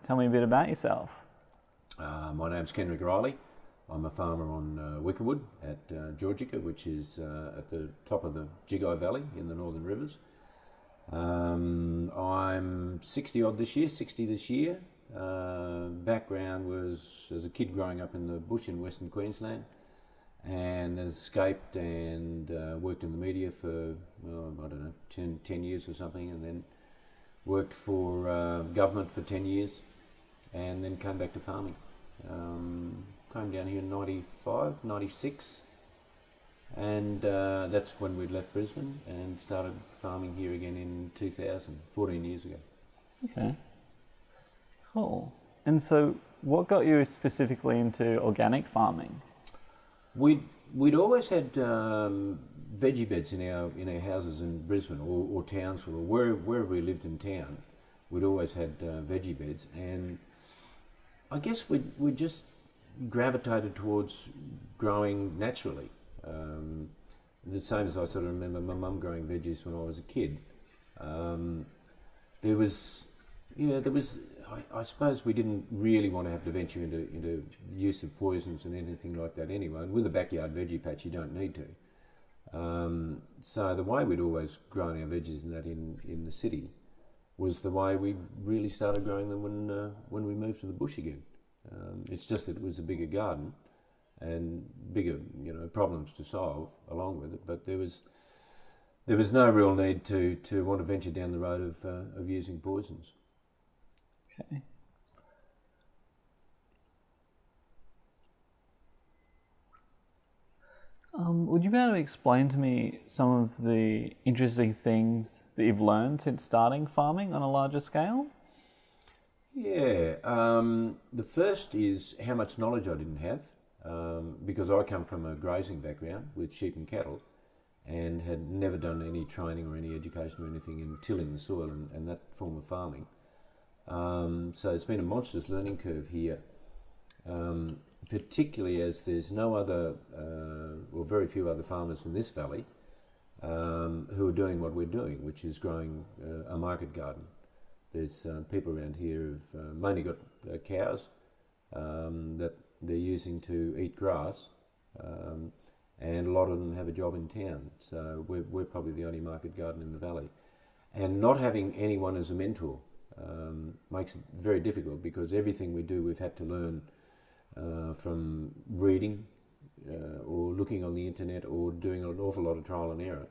tell me a bit about yourself. My name's Kenrick. I'm a farmer on Wickerwood at Georgica, which is at the top of the Jigai Valley in the Northern Rivers. I'm 60 this year. Background was as a kid growing up in the bush in Western Queensland, and escaped and worked in the media for, I don't know, 10 years or something, and then worked for government for 10 years, and then came back to farming. Came down here in 95, 96, and that's when we left Brisbane and started farming here again in 2000, 14 years ago. Okay, cool. And so what got you specifically into organic farming? We'd always had veggie beds in our houses in Brisbane or Townsville or wherever we lived in town. We'd always had veggie beds, and I guess we just gravitated towards growing naturally. The same as I sort of remember my mum growing veggies when I was a kid. I suppose we didn't really want to have to venture into use of poisons and anything like that anyway. And with a backyard veggie patch, you don't need to. So the way we'd always grown our veggies and that in the city was the way we really started growing them when we moved to the bush again. It's just that it was a bigger garden and bigger, problems to solve along with it. But there was no real need to want to venture down the road of using poisons. Okay. Would you be able to explain to me some of the interesting things that you've learned since starting farming on a larger scale? Yeah. The first is how much knowledge I didn't have, because I come from a grazing background with sheep and cattle and had never done any training or any education or anything in tilling the soil and that form of farming. So it's been a monstrous learning curve here, particularly as there's no other, or very few other farmers in this valley who are doing what we're doing, which is growing a market garden. There's people around here who've mainly got cows that they're using to eat grass, and a lot of them have a job in town. So we're probably the only market garden in the valley. And not having anyone as a mentor makes it very difficult, because everything we do we've had to learn from reading or looking on the internet or doing an awful lot of trial and error,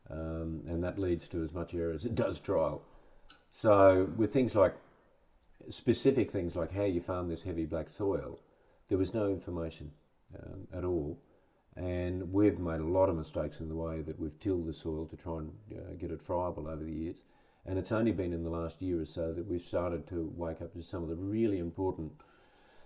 and that leads to as much error as it does trial. So with specific things like how you farm this heavy black soil, there was no information at all, and we've made a lot of mistakes in the way that we've tilled the soil to try and get it friable over the years. And it's only been in the last year or so that we've started to wake up to some of the really important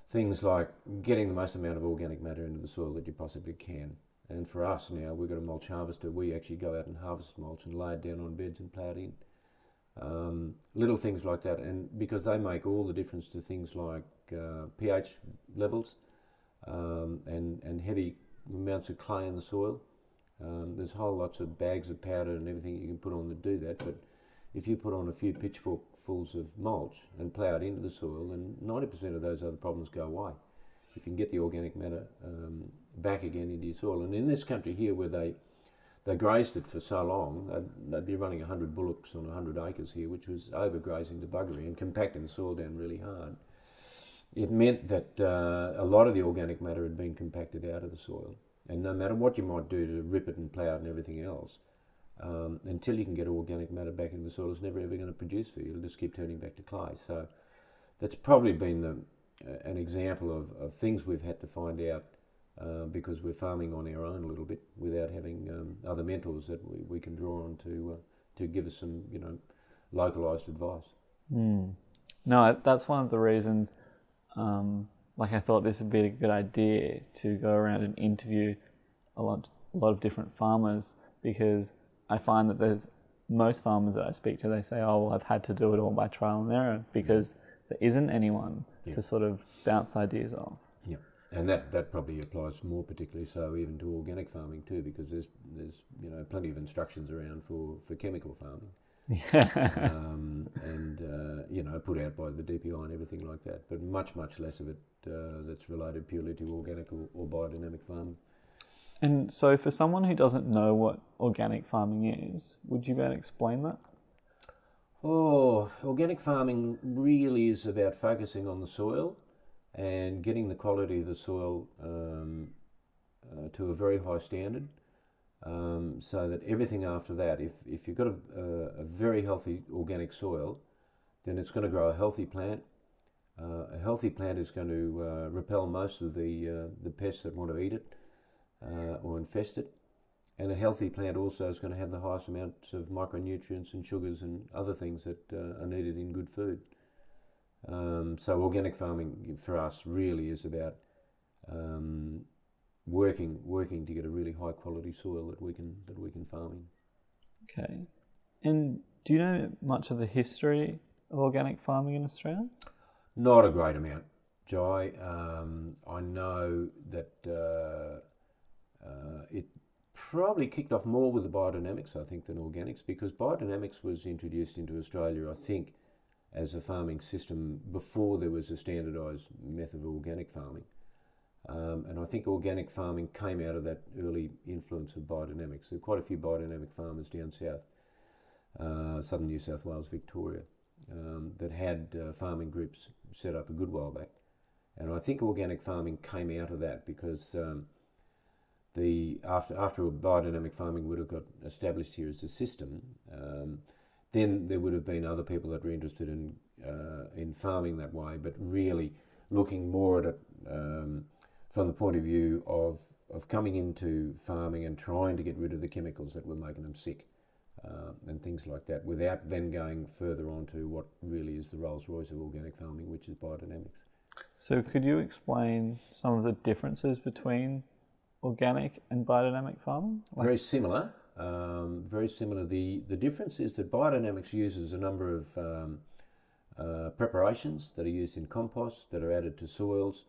things, like getting the most amount of organic matter into the soil that you possibly can. And for us now, we've got a mulch harvester. We actually go out and harvest mulch and lay it down on beds and plough it in. Little things like that, and because they make all the difference to things like pH levels and heavy amounts of clay in the soil. There's whole lots of bags of powder and everything you can put on to do that, but if you put on a few pitchforkfuls of mulch and plough it into the soil, then 90% of those other problems go away. If you can get the organic matter back again into your soil. And in this country here, where they grazed it for so long, they'd be running 100 bullocks on 100 acres here, which was overgrazing to buggery and compacting the soil down really hard. It meant that a lot of the organic matter had been compacted out of the soil. And no matter what you might do to rip it and plough it and everything else, until you can get organic matter back into the soil, it's never ever going to produce for you. It'll just keep turning back to clay. So that's probably been an example of things we've had to find out because we're farming on our own a little bit without having other mentors that we can draw on to give us some localised advice. No, that's one of the reasons I thought this would be a good idea to go around and interview a lot of different farmers, because I find that there's most farmers that I speak to, they say, oh, well, I've had to do it all by trial and error, because there isn't anyone to sort of bounce ideas off. Yeah, and that probably applies more particularly so even to organic farming too, because there's plenty of instructions around for chemical farming. Yeah. Put out by the DPI and everything like that. But much less of it that's related purely to organic or biodynamic farming. And so for someone who doesn't know what organic farming is, would you be able to explain that? Oh, organic farming really is about focusing on the soil and getting the quality of the soil to a very high standard, so that everything after that, if you've got a very healthy organic soil, then it's going to grow a healthy plant. A healthy plant is going to repel most of the pests that want to eat it or infest it. And a healthy plant also is going to have the highest amounts of micronutrients and sugars and other things that are needed in good food. So organic farming for us really is about working to get a really high quality soil that we can farm in. Okay. And do you know much of the history of organic farming in Australia? Not a great amount, Jai. I know that it probably kicked off more with the biodynamics, I think, than organics, because biodynamics was introduced into Australia, I think, as a farming system before there was a standardised method of organic farming. And I think organic farming came out of that early influence of biodynamics. There are quite a few biodynamic farmers down south, southern New South Wales, Victoria, that had farming groups set up a good while back. And I think organic farming came out of that because after biodynamic farming would have got established here as a system, then there would have been other people that were interested in farming that way, but really looking more at it from the point of view of coming into farming and trying to get rid of the chemicals that were making them sick, and things like that, without then going further on to what really is the Rolls-Royce of organic farming, which is biodynamics. So could you explain some of the differences between organic and biodynamic farming? Very similar. The difference is that biodynamics uses a number of preparations that are used in compost that are added to soils,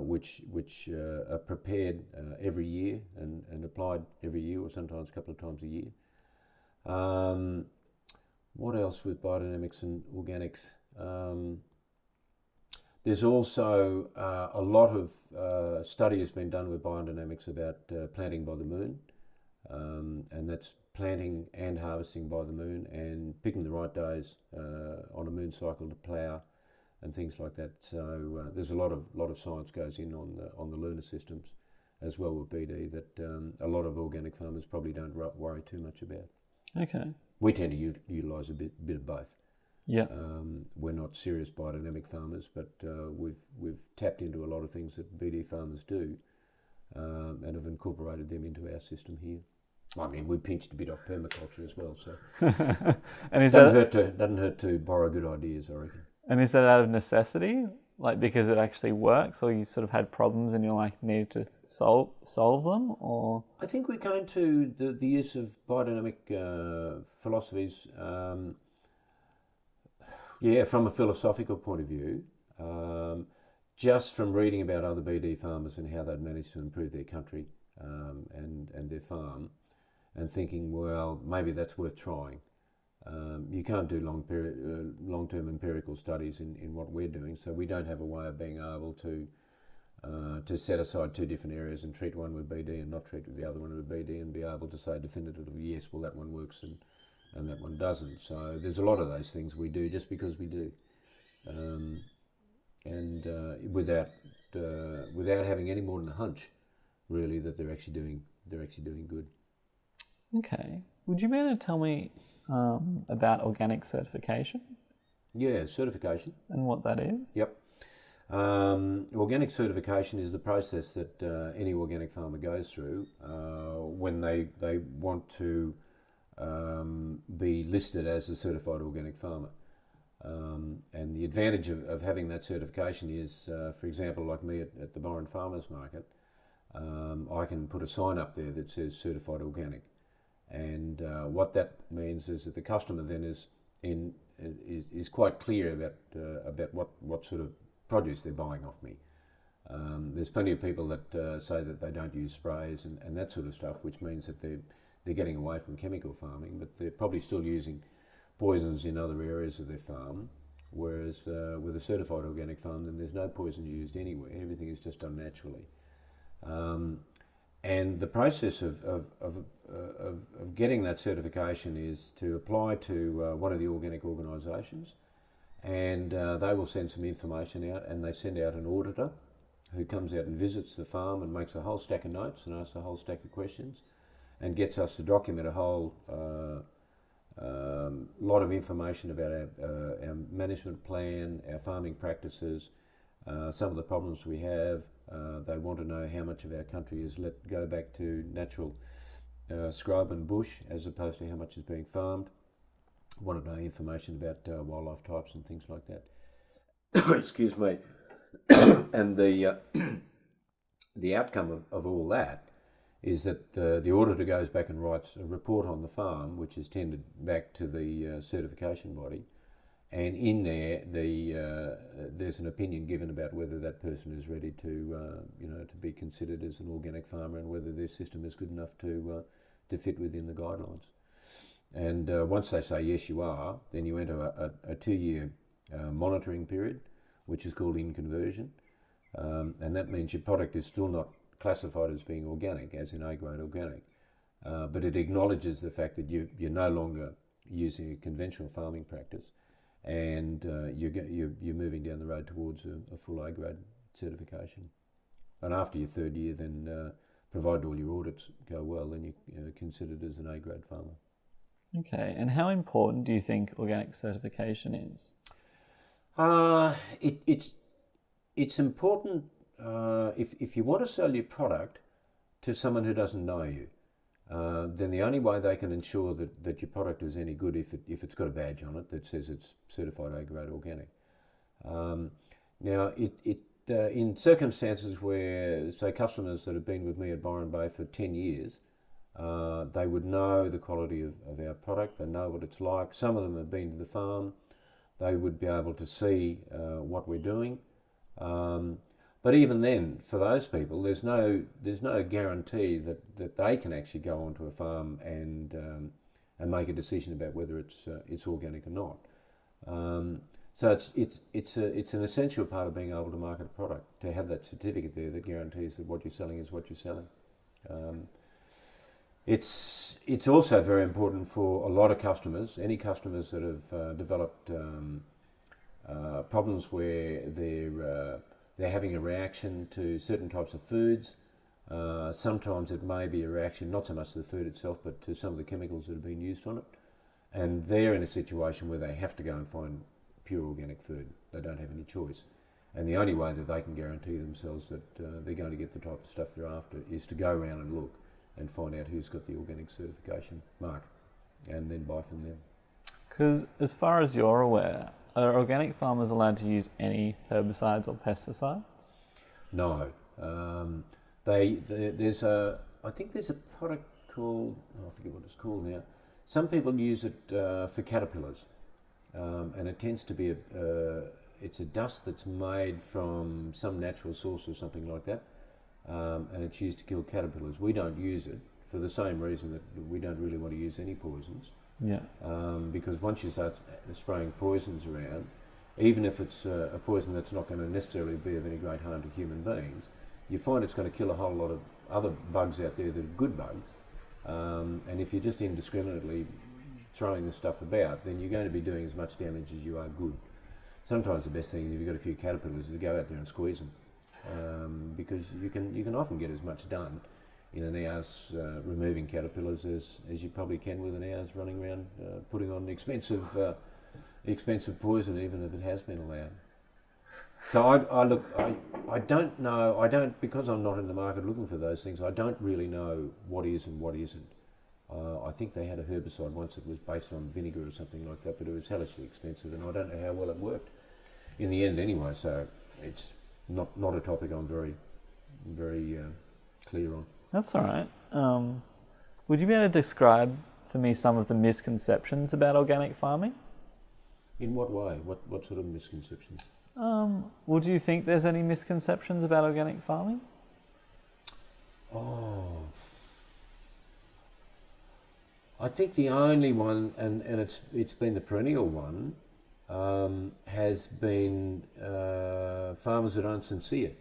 which are prepared every year and applied every year, or sometimes a couple of times a year. What else with biodynamics and organics? There's also a lot of study has been done with biodynamics about planting by the moon, and that's planting and harvesting by the moon and picking the right days on a moon cycle to plough and things like that. So there's a lot of science goes in on the lunar systems as well with BD that a lot of organic farmers probably don't worry too much about. Okay. We tend to utilise a bit of both. Yeah. We're not serious biodynamic farmers, but we've tapped into a lot of things that BD farmers do, and have incorporated them into our system here. I mean, we pinched a bit off permaculture as well, so And doesn't hurt to borrow good ideas, I reckon. And is that out of necessity, like because it actually works, or you sort of had problems and you needed to solve them, or? I think we came to the use of biodynamic philosophies. From a philosophical point of view, just from reading about other BD farmers and how they'd managed to improve their country and their farm, and thinking, well, maybe that's worth trying. You can't do long-term empirical studies in what we're doing, so we don't have a way of being able to set aside two different areas and treat one with BD and not treat the other one with BD and be able to say definitively, yes, well, that one works and that one doesn't. So there's a lot of those things we do just because we do, and without having any more than a hunch, really, that they're actually doing good. Okay. Would you be able to tell me about organic certification? Yeah, certification. And what that is? Yep. Organic certification is the process that any organic farmer goes through when they want to be listed as a certified organic farmer. And the advantage of having that certification is, for example, like me at the Byron Farmers Market, I can put a sign up there that says certified organic. And what that means is that the customer then is quite clear about what sort of produce they're buying off me. There's plenty of people that say that they don't use sprays and that sort of stuff, which means that they're getting away from chemical farming, but they're probably still using poisons in other areas of their farm. Whereas with a certified organic farm, then there's no poison used anywhere. Everything is just done naturally. And the process of getting that certification is to apply to one of the organic organisations, and they will send some information out, and they send out an auditor who comes out and visits the farm and makes a whole stack of notes and asks a whole stack of questions and gets us to document a whole lot of information about our management plan, our farming practices, some of the problems we have. They want to know how much of our country is let go back to natural scrub and bush as opposed to how much is being farmed. Want to know information about wildlife types and things like that. Excuse me. And the outcome of all that is that the auditor goes back and writes a report on the farm, which is tendered back to the certification body, and in there there's an opinion given about whether that person is ready to to be considered as an organic farmer and whether their system is good enough to fit within the guidelines. And once they say yes, you are, then you enter a 2-year monitoring period, which is called in conversion, and that means your product is still not classified as being organic, as in A-grade organic, but it acknowledges the fact that you're no longer using a conventional farming practice, and you're moving down the road towards a full A-grade certification. And after your 3rd year, then provided all your audits go well, then you're considered as an A-grade farmer. Okay, and how important do you think organic certification is? It's important if you want to sell your product to someone who doesn't know you, then the only way they can ensure that your product is any good if it's got a badge on it that says it's certified A-grade organic. Now, in circumstances where, say, customers that have been with me at Byron Bay for 10 years, they would know the quality of our product, they know what it's like. Some of them have been to the farm, they would be able to see what we're doing. But even then, for those people, there's no guarantee that they can actually go onto a farm and make a decision about whether it's organic or not. So it's an essential part of being able to market a product, to have that certificate there that guarantees that what you're selling is what you're selling. It's also very important for a lot of customers, any customers that have developed problems where they're having a reaction to certain types of foods. Sometimes it may be a reaction not so much to the food itself, but to some of the chemicals that have been used on it. And they're in a situation where they have to go and find pure organic food. They don't have any choice. And the only way that they can guarantee themselves that they're going to get the type of stuff they're after is to go around and look and find out who's got the organic certification mark and then buy from them. Because as far as you're aware, are organic farmers allowed to use any herbicides or pesticides? No. I think there's a product called, I forget what it's called now. Some people use it for caterpillars, and it tends to be it's a dust that's made from some natural source or something like that, and it's used to kill caterpillars. We don't use it for the same reason that we don't really want to use any poisons. Yeah. Because once you start spraying poisons around, even if it's a poison that's not going to necessarily be of any great harm to human beings, you find it's going to kill a whole lot of other bugs out there that are good bugs. And if you're just indiscriminately throwing this stuff about, then you're going to be doing as much damage as you are good. Sometimes the best thing is, if you've got a few caterpillars, is to go out there and squeeze them, because you can often get as much done in an hour's removing caterpillars as you probably can with an hour's running around putting on expensive poison, even if it has been allowed. So I don't know, because I'm not in the market looking for those things, I don't really know what is and what isn't. I think they had a herbicide once that was based on vinegar or something like that, but it was hellishly expensive, and I don't know how well it worked in the end anyway, so it's not a topic I'm very, very clear on. That's all right. Would you be able to describe for me some of the misconceptions about organic farming? In what way? What sort of misconceptions? Well, do you think there's any misconceptions about organic farming? I think the only one, and it's been the perennial one, has been farmers that aren't sincere,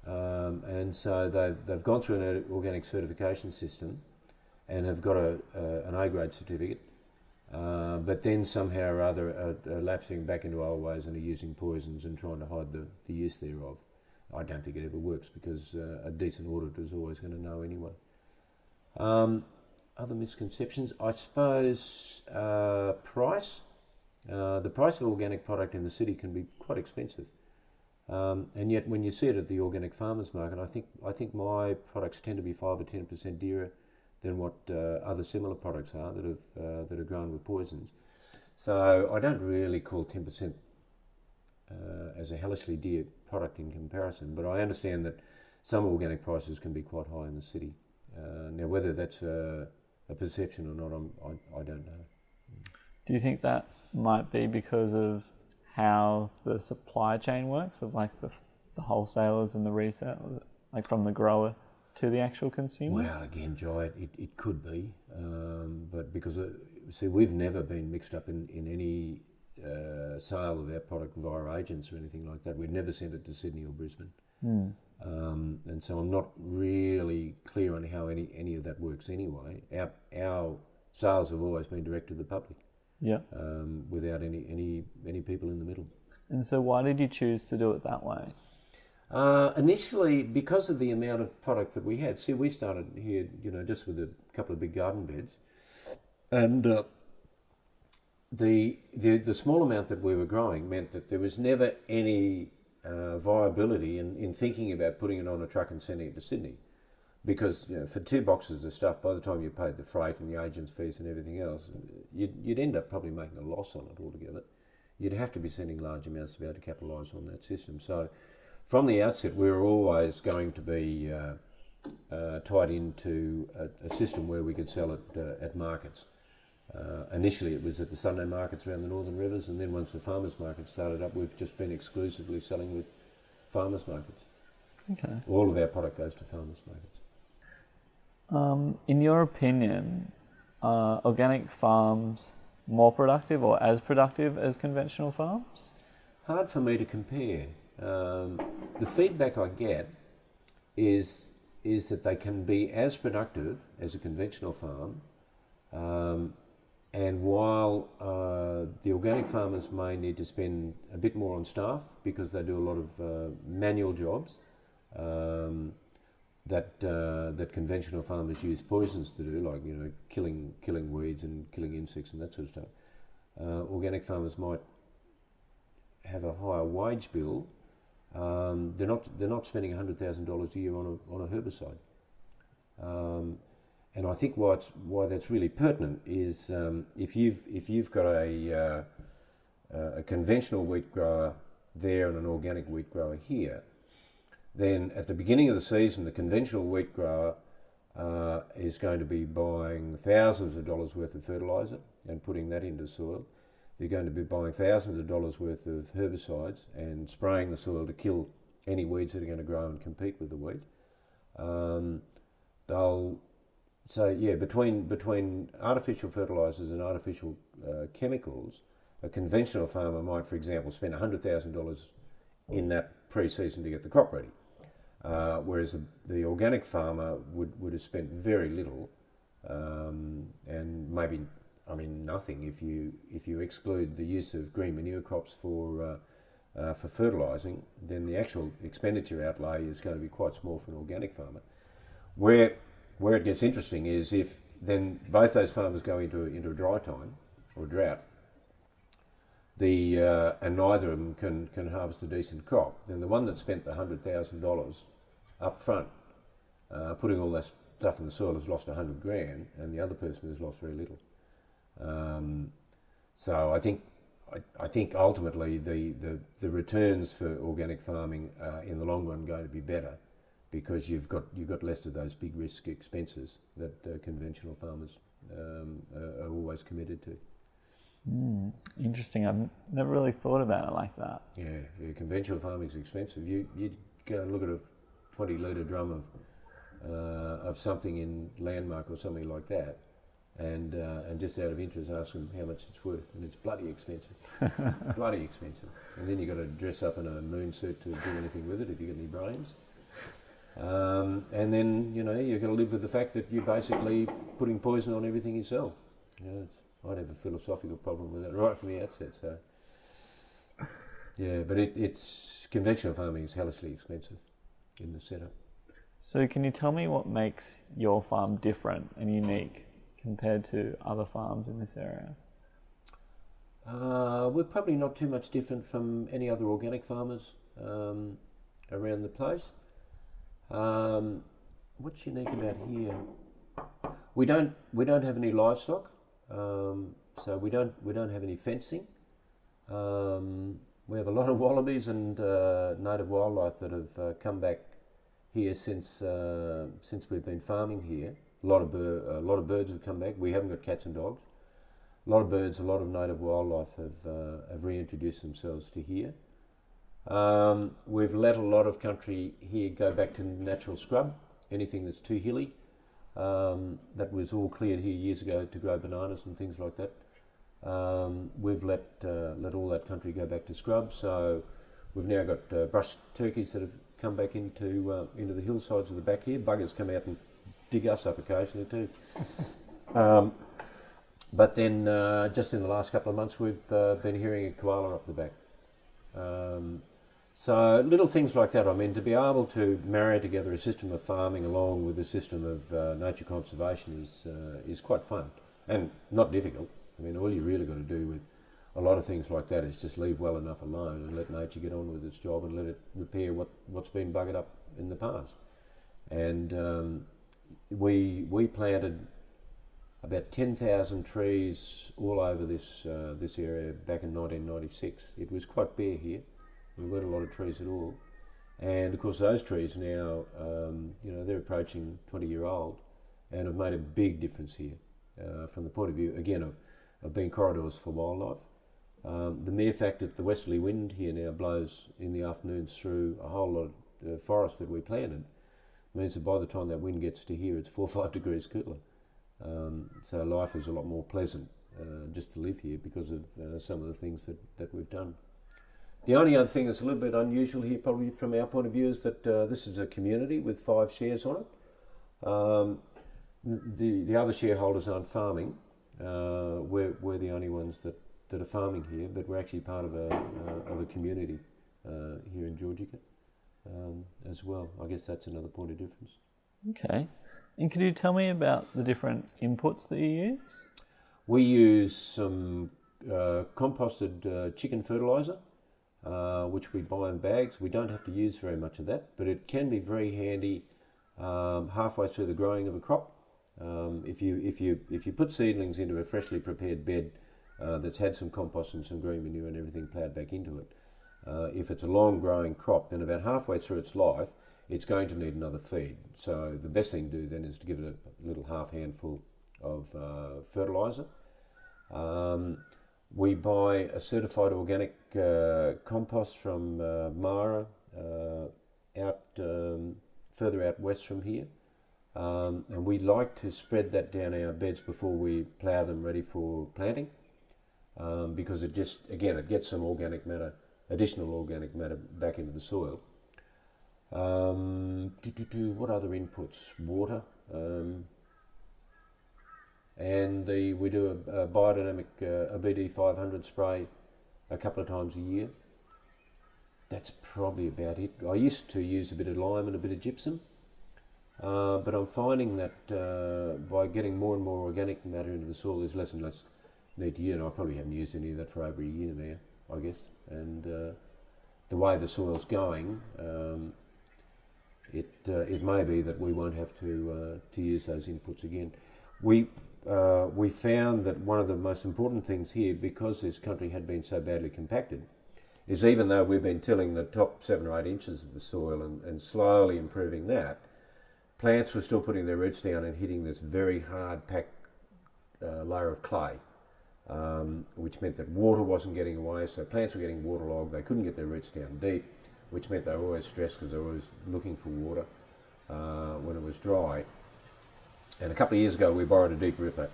and so they've gone through an organic certification system, and have got an A grade certificate, but then somehow or other are lapsing back into old ways and are using poisons and trying to hide the use thereof. I don't think it ever works because a decent auditor is always going to know anyway. Other misconceptions, I suppose, price. The price of organic product in the city can be quite expensive, and yet when you see it at the organic farmers market, I think my products tend to be 5 or 10% dearer than what other similar products are that are grown with poisons. So I don't really call 10% as a hellishly dear product in comparison, but I understand that some organic prices can be quite high in the city. Now, whether that's a perception or not, I don't know. Do you think that might be because of how the supply chain works, of like the wholesalers and the resellers, like from the grower to the actual consumer? Well, again, Jai, it could be, but because, see, we've never been mixed up in any sale of our product via agents or anything like that. We'd never sent it to Sydney or Brisbane. And so I'm not really clear on how any of that works anyway. Our sales have always been direct to the public, without any people in the middle. And so why did you choose to do it that way? Initially, because of the amount of product that we had. See, we started here, just with a couple of big garden beds, and the small amount that we were growing meant that there was never any viability in thinking about putting it on a truck and sending it to Sydney, because for 2 boxes of stuff, by the time you paid the freight and the agent's fees and everything else, you'd end up probably making a loss on it altogether. You'd have to be sending large amounts to be able to capitalise on that system. So from the outset, we were always going to be tied into a system where we could sell it at markets. Initially it was at the Sunday markets around the Northern Rivers, and then once the farmers market started up, we've just been exclusively selling with farmers markets. Okay. All of our product goes to farmers markets. In your opinion, are organic farms more productive or as productive as conventional farms? Hard for me to compare. The feedback I get is that they can be as productive as a conventional farm, and while the organic farmers may need to spend a bit more on staff because they do a lot of manual jobs that conventional farmers use poisons to do, like killing weeds and killing insects and that sort of stuff, organic farmers might have a higher wage bill. They're not spending $100,000 a year on a herbicide. And I think why that's really pertinent is if you've got a conventional wheat grower there and an organic wheat grower here, then at the beginning of the season, the conventional wheat grower is going to be buying thousands of dollars worth of fertiliser and putting that into soil. They're going to be buying thousands of dollars worth of herbicides and spraying the soil to kill any weeds that are going to grow and compete with the wheat. Between artificial fertilisers and artificial chemicals, a conventional farmer might, for example, spend $100,000 in that pre-season to get the crop ready, whereas the organic farmer would have spent very little, and maybe nothing if you exclude the use of green manure crops for fertilising. Then the actual expenditure outlay is going to be quite small for an organic farmer. Where it gets interesting is if then both those farmers go into a dry time or drought, and neither of them can harvest a decent crop, then the one that spent the $100,000 up front, putting all that stuff in the soil, has lost $100,000, and the other person has lost very little. So I think ultimately the returns for organic farming in the long run are going to be better, because you've got less of those big risk expenses that conventional farmers are always committed to. Interesting. I've never really thought about it like that. Yeah, conventional farming is expensive. You go and look at a 20 litre drum of something in Landmark or something like that, and just out of interest ask them how much it's worth, and it's bloody expensive, bloody expensive. And then you've got to dress up in a moon suit to do anything with it if you get any brains. And then you've got to live with the fact that you're basically putting poison on everything you sell. I'd have a philosophical problem with that right from the outset. So yeah, but it's conventional farming is hellishly expensive in the setup. So can you tell me what makes your farm different and unique compared to other farms in this area? We're probably not too much different from any other organic farmers around the place. What's unique about here? We don't have any livestock, so we don't have any fencing. We have a lot of wallabies and native wildlife that have come back here since we've been farming here. A lot of birds have come back. We haven't got cats and dogs. A lot of birds, a lot of native wildlife have reintroduced themselves to here. We've let a lot of country here go back to natural scrub. Anything that's too hilly, that was all cleared here years ago to grow bananas and things like that. We've let all that country go back to scrub. So we've now got brush turkeys that have come back into the hillsides of the back here. Buggers come out and dig us up occasionally too. But then just in the last couple of months we've been hearing a koala up the back. So little things like that. I mean, to be able to marry together a system of farming along with a system of nature conservation is quite fun and not difficult. I mean, all you really got to do with a lot of things like that is just leave well enough alone and let nature get on with its job and let it repair what's been buggered up in the past. And we planted about 10,000 trees all over this area back in 1996. It was quite bare here. There weren't a lot of trees at all. And of course those trees now, they're approaching 20-year-old and have made a big difference here from the point of view, again, of being corridors for wildlife. The mere fact that the westerly wind here now blows in the afternoons through a whole lot of forest that we planted means that by the time that wind gets to here, it's 4 or 5 degrees cooler. So life is a lot more pleasant just to live here because of some of the things that we've done. The only other thing that's a little bit unusual here, probably from our point of view, is that this is a community with 5 shares on it. The other shareholders aren't farming. We're the only ones that are farming here, but we're actually part of a community here in Georgia as well. I guess that's another point of difference. Okay. And could you tell me about the different inputs that you use? We use some composted chicken fertiliser, which we buy in bags. We don't have to use very much of that, but it can be very handy halfway through the growing of a crop. If you put seedlings into a freshly prepared bed that's had some compost and some green manure and everything ploughed back into it, if it's a long growing crop, then about halfway through its life, it's going to need another feed. So the best thing to do then is to give it a little half handful of fertiliser. We buy a certified organic compost from Mara, further out west from here. And we like to spread that down our beds before we plough them ready for planting, because it gets some organic matter, additional organic matter back into the soil. What other inputs? Water, and we do a biodynamic a BD 500 spray a couple of times a year. That's probably about it. I used to use a bit of lime and a bit of gypsum, but I'm finding that by getting more and more organic matter into the soil, there's less and less need to use. And I probably haven't used any of that for over a year now, I guess. And the way the soil's going, it may be that we won't have to use those inputs again. We found that one of the most important things here, because this country had been so badly compacted, is even though we've been tilling the top 7 or 8 inches of the soil and slowly improving that, plants were still putting their roots down and hitting this very hard packed layer of clay, which meant that water wasn't getting away, so plants were getting waterlogged. They couldn't get their roots down deep, which meant they were always stressed because they were always looking for water when it was dry. And a couple of years ago we borrowed a deep ripper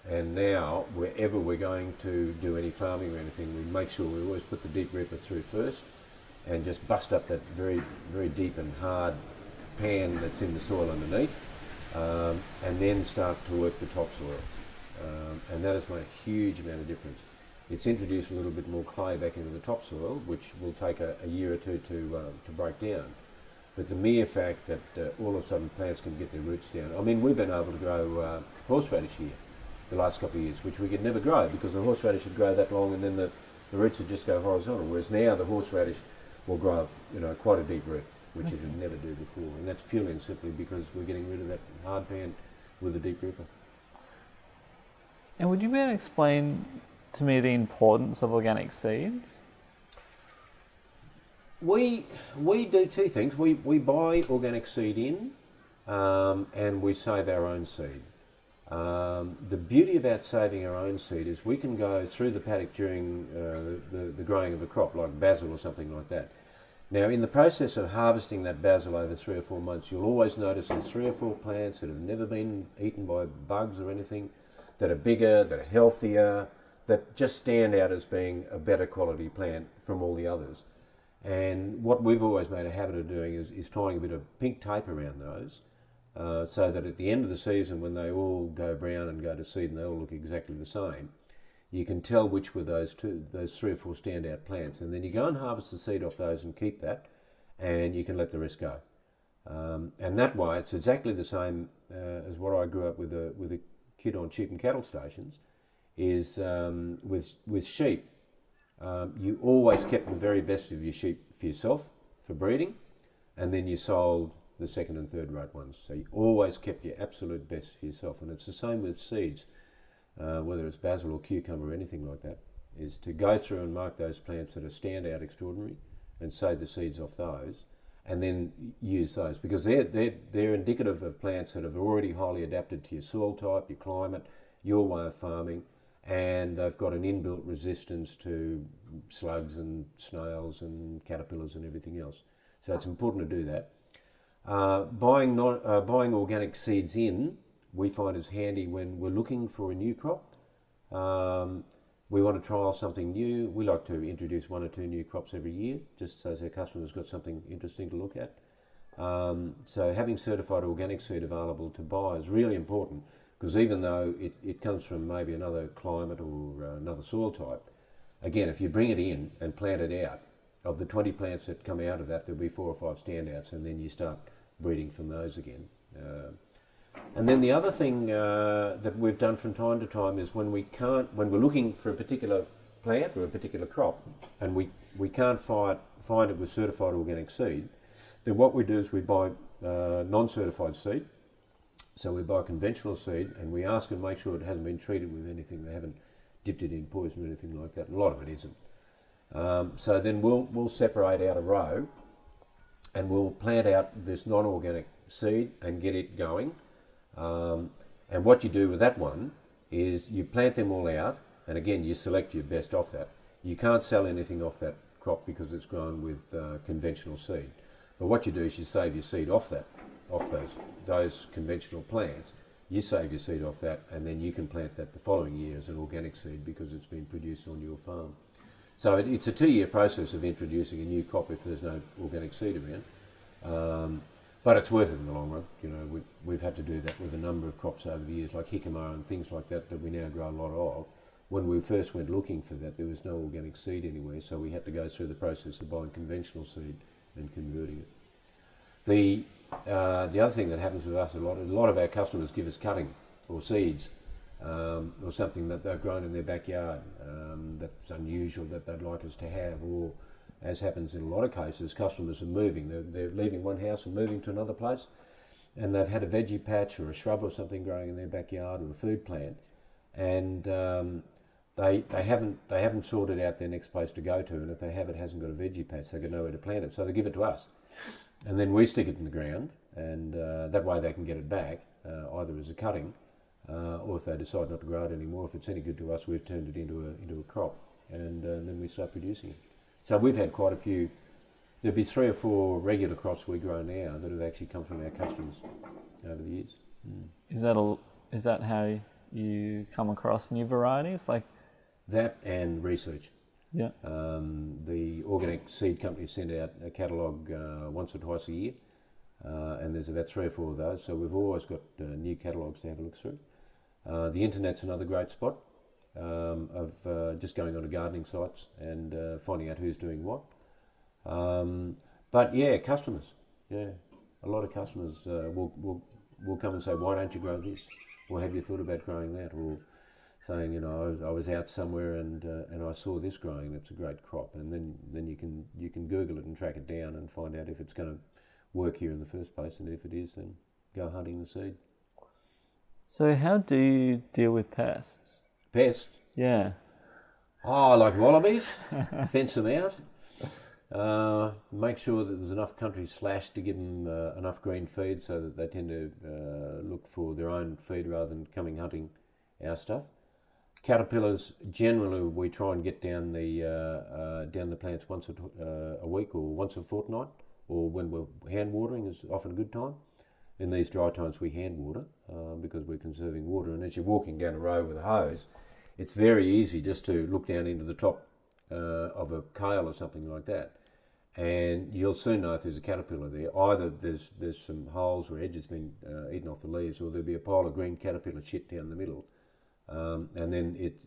And now, wherever we're going to do any farming or anything, we make sure we always put the deep rooter through first and just bust up that very, very deep and hard pan that's in the soil underneath, and then start to work the topsoil. And that has made a huge amount of difference. It's introduced a little bit more clay back into the topsoil, which will take a year or two to break down. But the mere fact that all of a sudden plants can get their roots down. I mean, we've been able to grow horseradish here the last couple of years, which we could never grow because the horseradish would grow that long and then the roots would just go horizontal. Whereas now the horseradish will grow, quite a deep root, which it would never do before. And that's purely and simply because we're getting rid of that hard pan with a deep rooter. And would you be able to explain to me the importance of organic seeds? We do two things. We buy organic seed in, and we save our own seed. The beauty about saving our own seed is we can go through the paddock during the growing of a crop, like basil or something like that. Now, in the process of harvesting that basil over 3 or 4 months, you'll always notice there's 3 or 4 plants that have never been eaten by bugs or anything, that are bigger, that are healthier, that just stand out as being a better quality plant from all the others. And what we've always made a habit of doing is tying a bit of pink tape around those, so that at the end of the season, when they all go brown and go to seed and they all look exactly the same, you can tell which were those 3 or 4 standout plants. And then you go and harvest the seed off those and keep that, and you can let the rest go. And that way, it's exactly the same as what I grew up with a kid on sheep and cattle stations, is with sheep. You always kept the very best of your sheep for yourself, for breeding, and then you sold the second and third rate ones. So you always kept your absolute best for yourself. And it's the same with seeds, whether it's basil or cucumber or anything like that, is to go through and mark those plants that are standout extraordinary and save the seeds off those, and then use those, because they're indicative of plants that have already highly adapted to your soil type, your climate, your way of farming, and they've got an inbuilt resistance to slugs and snails and caterpillars and everything else. So it's important to do that. Buying organic seeds in, we find is handy when we're looking for a new crop. We want to trial something new. We like to introduce 1 or 2 new crops every year, just so our customers got something interesting to look at. So having certified organic seed available to buy is really important, because even though it comes from maybe another climate or another soil type, again, if you bring it in and plant it out, of the 20 plants that come out of that, there'll be 4 or 5 standouts, and then you start breeding from those again. And then the other thing that we've done from time to time is when we're looking for a particular plant or a particular crop, and we can't find it with certified organic seed, then what we do is we buy non-certified seed. So we buy conventional seed, and we ask and make sure it hasn't been treated with anything. They haven't dipped it in poison or anything like that. A lot of it isn't. So then we'll separate out a row, and we'll plant out this non-organic seed and get it going. And what you do with that one is you plant them all out, and again you select your best off that. You can't sell anything off that crop because it's grown with conventional seed. But what you do is you save your seed off those conventional plants. You save your seed off that, and then you can plant that the following year as an organic seed because it's been produced on your farm. So it's a 2-year process of introducing a new crop if there's no organic seed around. But it's worth it in the long run. We've had to do that with a number of crops over the years, like jicama and things like that we now grow a lot of. When we first went looking for that, there was no organic seed anywhere, so we had to go through the process of buying conventional seed and converting it. The other thing that happens with us a lot of our customers give us cutting or seeds, or something that they've grown in their backyard that's unusual that they'd like us to have, or as happens in a lot of cases, customers are moving. They're leaving one house and moving to another place, and they've had a veggie patch or a shrub or something growing in their backyard or a food plant, and they haven't sorted out their next place to go to, and if they have, it hasn't got a veggie patch, they've got nowhere to plant it, so they give it to us, and then we stick it in the ground, and that way they can get it back, either as a cutting, or if they decide not to grow it anymore, if it's any good to us, we've turned it into a crop, and then we start producing it. So we've had quite a few. There'll be 3 or 4 regular crops we grow now that have actually come from our customers over the years. Is that how you come across new varieties? Like, That and research. yeah. The organic seed companies send out a catalogue once or twice a year, and there's about 3 or 4 of those, so we've always got new catalogues to have a look through. The internet's another great spot of just going onto gardening sites and finding out who's doing what. But yeah, customers. Yeah, a lot of customers will come and say, "Why don't you grow this?" Or "Have you thought about growing that?" Or saying, I was out somewhere and I saw this growing. It's a great crop, and then you can Google it and track it down and find out if it's going to work here in the first place, and if it is, then go hunting the seed. So how do you deal with pests? Pests? Yeah. Oh, like wallabies. Fence them out. Make sure that there's enough country slash to give them enough green feed so that they tend to look for their own feed rather than coming hunting our stuff. Caterpillars, generally we try and get down the plants once a week or once a fortnight, or when we're hand watering is often a good time. In these dry times we hand water because we're conserving water, and as you're walking down a road with a hose, it's very easy just to look down into the top of a kale or something like that, and you'll soon know if there's a caterpillar there. Either there's some holes where edges been eaten off the leaves, or there'll be a pile of green caterpillar shit down the middle. And then it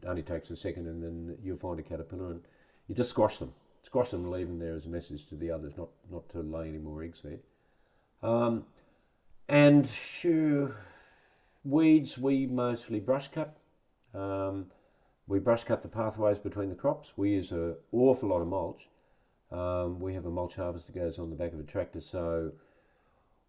only takes a second, and then you'll find a caterpillar, and you just squash them and leave them there as a message to the others, not to lay any more eggs there. And weeds, we mostly brush cut. We brush cut the pathways between the crops. We use an awful lot of mulch. We have a mulch harvester that goes on the back of a tractor, so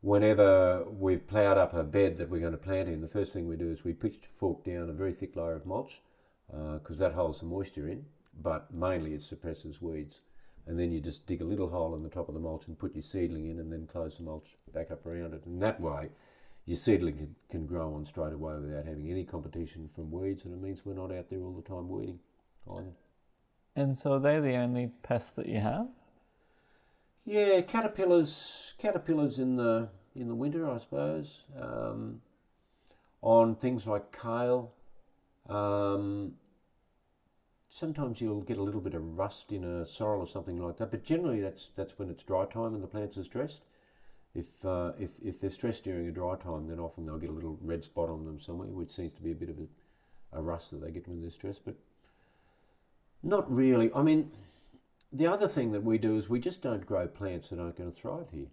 whenever we've ploughed up a bed that we're going to plant in, the first thing we do is we pitchfork down a very thick layer of mulch because that holds the moisture in, but mainly it suppresses weeds. And then you just dig a little hole in the top of the mulch and put your seedling in, and then close the mulch back up around it. And that way, your seedling can grow on straight away without having any competition from weeds, and it means we're not out there all the time weeding either. And so are they the only pests that you have? Yeah, caterpillars in the winter, I suppose. On things like kale, sometimes you'll get a little bit of rust in a sorrel or something like that, but generally that's when it's dry time and the plants are stressed. If they're stressed during a dry time, then often they'll get a little red spot on them somewhere, which seems to be a bit of a rust that they get when they're stressed, but not really. I mean, the other thing that we do is we just don't grow plants that aren't going to thrive here.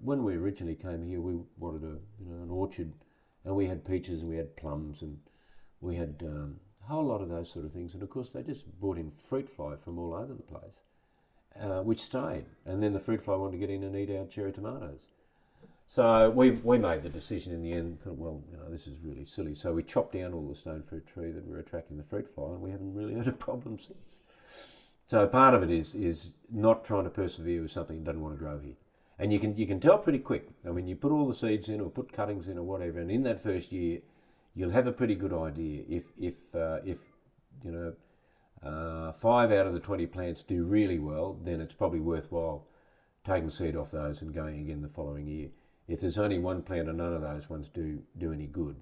When we originally came here, we wanted an orchard, and we had peaches and we had plums and we had a whole lot of those sort of things. And of course, they just brought in fruit fly from all over the place, which stayed. And then the fruit fly wanted to get in and eat our cherry tomatoes. So we made the decision in the end. Thought, well, this is really silly. So we chopped down all the stone fruit tree that were attracting the fruit fly, and we haven't really had a problem since. So part of it is not trying to persevere with something that doesn't want to grow here. And you can tell pretty quick. I mean, you put all the seeds in or put cuttings in or whatever, and in that first year, you'll have a pretty good idea. If 5 out of the 20 plants do really well, then it's probably worthwhile taking seed off those and going again the following year. If there's only one plant and none of those ones do any good,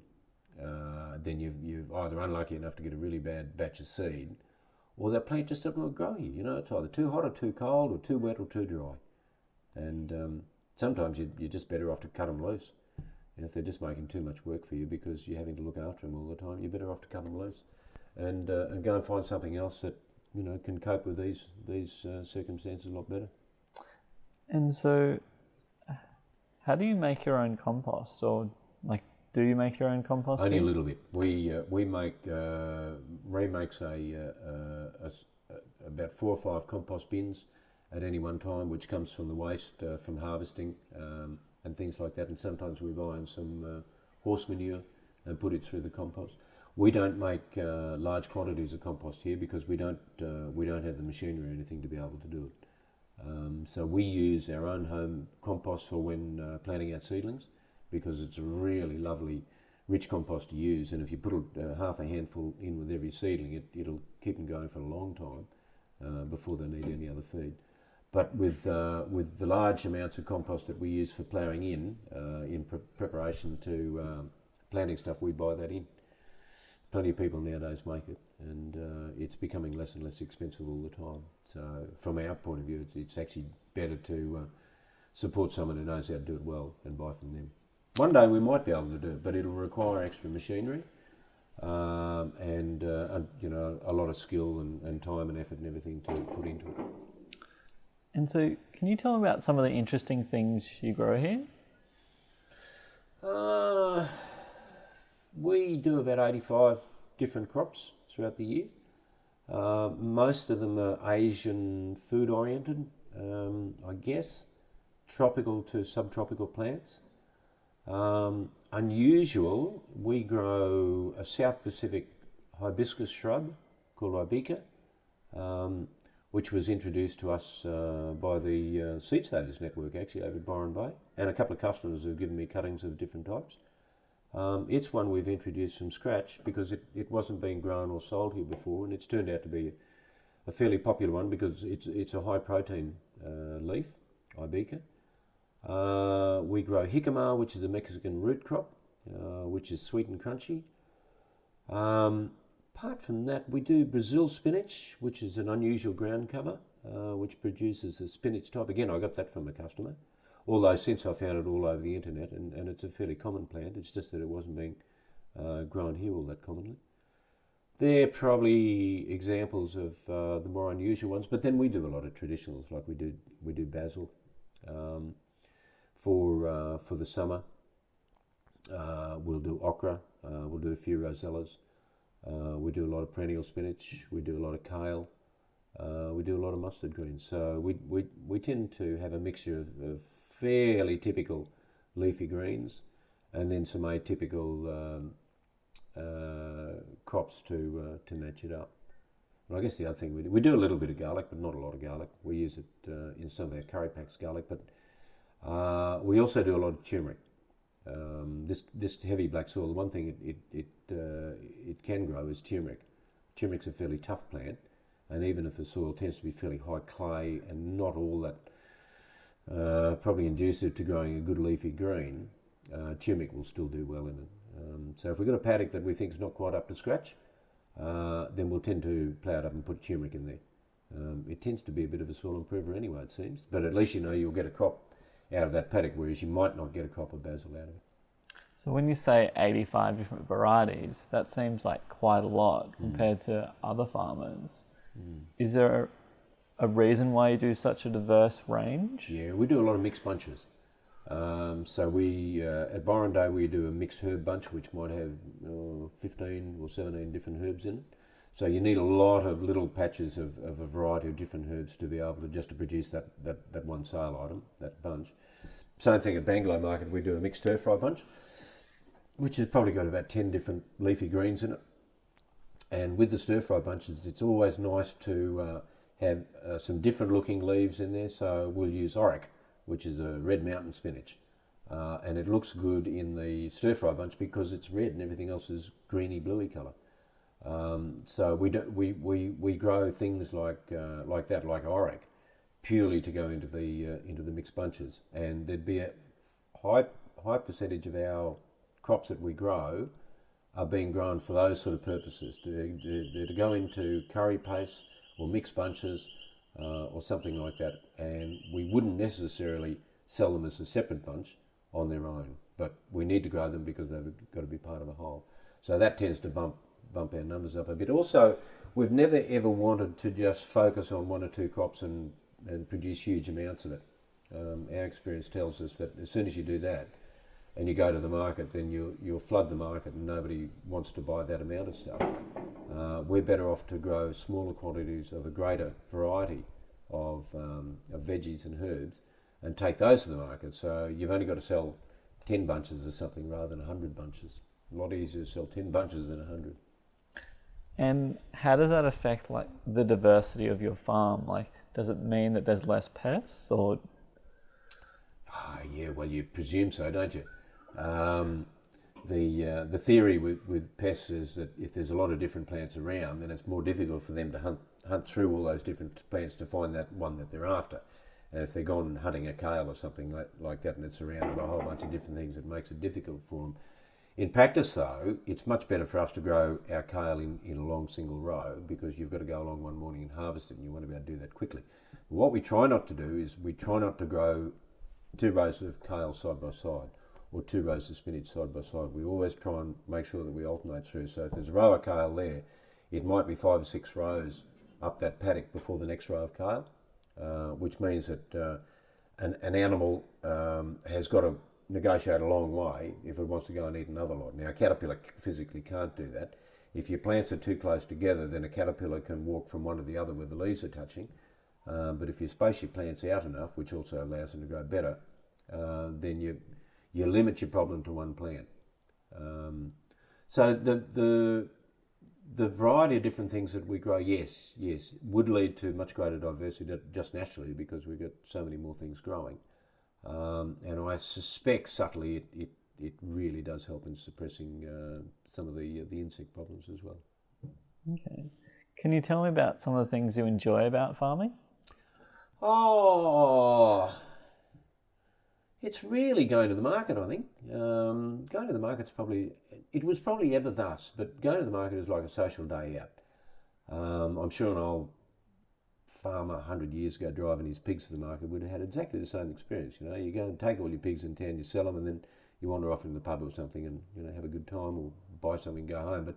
then you're either unlucky enough to get a really bad batch of seed, or that plant just doesn't want to grow here. It's either too hot or too cold, or too wet or too dry. And sometimes you're just better off to cut them loose. If they're just making too much work for you because you're having to look after them all the time, you're better off to cut them loose and go and find something else that can cope with these circumstances a lot better. And so, how do you make your own compost, or do you make your own compost? Only a little bit. We make Ray makes about 4 or 5 compost bins at any one time, which comes from the waste from harvesting and things like that. And sometimes we buy in some horse manure and put it through the compost. We don't make large quantities of compost here because we don't have the machinery or anything to be able to do it. So we use our own home compost for when planting out seedlings, because it's a really lovely, rich compost to use. And if you put half a handful in with every seedling, it'll keep them going for a long time before they need any other feed. But with the large amounts of compost that we use for ploughing in preparation to planting stuff, we buy that in. Plenty of people nowadays make it, and it's becoming less and less expensive all the time. So from our point of view, it's actually better to support someone who knows how to do it well and buy from them. One day we might be able to do it, but it'll require extra machinery and a lot of skill and time and effort and everything to put into it. And so, can you tell me about some of the interesting things you grow here? We do about 85 different crops throughout the year. Most of them are Asian food oriented, I guess, tropical to subtropical plants. Unusual, we grow a South Pacific hibiscus shrub called Ibeka, which was introduced to us by the Seed Savers Network actually over at Byron Bay, and a couple of customers have given me cuttings of different types. It's one we've introduced from scratch because it wasn't being grown or sold here before, and it's turned out to be a fairly popular one because it's a high protein leaf, Ibeka. We grow jicama, which is a Mexican root crop, which is sweet and crunchy. Apart from that, we do Brazil spinach, which is an unusual ground cover, which produces a spinach type. Again, I got that from a customer, although since I found it all over the internet, and it's a fairly common plant. It's just that it wasn't being grown here all that commonly. They're probably examples of the more unusual ones, but then we do a lot of traditionals, like we do basil. For the summer, we'll do okra, we'll do a few rosellas, we do a lot of perennial spinach, we do a lot of kale, we do a lot of mustard greens. So we tend to have a mixture of fairly typical leafy greens and then some atypical crops to match it up. And I guess the other thing we do a little bit of garlic, but not a lot of garlic. We use it in some of our curry packs, garlic, but we also do a lot of turmeric. This heavy black soil, the one thing it can grow is turmeric. Turmeric's a fairly tough plant, and even if the soil tends to be fairly high clay and not all that probably conducive to growing a good leafy green, turmeric will still do well in it. So if we've got a paddock that we think is not quite up to scratch, then we'll tend to plough it up and put turmeric in there. It tends to be a bit of a soil improver anyway, it seems, but at least you know you'll get a crop out of that paddock, whereas you might not get a crop of basil out of it. So when you say 85 different varieties, that seems like quite a lot compared to other farmers. Is there a reason why you do such a diverse range? Yeah, we do a lot of mixed bunches. So we, at Byron Day, we do a mixed herb bunch, which might have 15 or 17 different herbs in it. So you need a lot of little patches of a variety of different herbs to be able to just to produce that one sale item, that bunch. Same thing at Bangalow Market, we do a mixed stir-fry bunch, which has probably got about 10 different leafy greens in it. And with the stir-fry bunches, it's always nice to have some different looking leaves in there. So we'll use Oric, which is a red mountain spinach. And it looks good in the stir-fry bunch because it's red and everything else is greeny, bluey colour. So we grow things like that, like Oric, purely to go into the mixed bunches, and there'd be a high percentage of our crops that we grow are being grown for those sort of purposes, to go into curry paste or mixed bunches or something like that, and we wouldn't necessarily sell them as a separate bunch on their own, but we need to grow them because they've got to be part of a whole. So that tends to bump our numbers up a bit. Also, we've never ever wanted to just focus on one or two crops and produce huge amounts of it. Our experience tells us that as soon as you do that and you go to the market, then you'll flood the market and nobody wants to buy that amount of stuff. We're better off to grow smaller quantities of a greater variety of veggies and herbs and take those to the market. So you've only got to sell 10 bunches or something rather than 100 bunches. A lot easier to sell 10 bunches than 100. And how does that affect like the diversity of your farm? Like, does it mean that there's less pests, or? Oh, yeah, well, you presume so, don't you? The theory with pests is that if there's a lot of different plants around, then it's more difficult for them to hunt through all those different plants to find that one that they're after. And if they're gone hunting a kale or something like that and it's surrounded by a whole bunch of different things, it makes it difficult for them. In practice, though, it's much better for us to grow our kale in a long single row because you've got to go along one morning and harvest it, and you want to be able to do that quickly. What we try not to do is we try not to grow 2 rows of kale side by side or 2 rows of spinach side by side. We always try and make sure that we alternate through. So if there's a row of kale there, it might be 5 or 6 rows up that paddock before the next row of kale, which means that an animal has got to negotiate a long way if it wants to go and eat another lot. Now, a caterpillar physically can't do that. If your plants are too close together, then a caterpillar can walk from one to the other where the leaves are touching. But if you space your plants out enough, which also allows them to grow better, then you limit your problem to one plant. So the variety of different things that we grow, yes, would lead to much greater diversity just naturally because we've got so many more things growing. And I suspect subtly it really does help in suppressing some of the insect problems as well. Okay. Can you tell me about some of the things you enjoy about farming? Oh, it's really going to the market, I think. Going to the market's it was probably ever thus, but going to the market is like a social day out. I'm sure an old farmer 100 years ago driving his pigs to the market would have had exactly the same experience. You know, you go and take all your pigs in town, you sell them, and then you wander off into the pub or something and, you know, have a good time or buy something and go home. But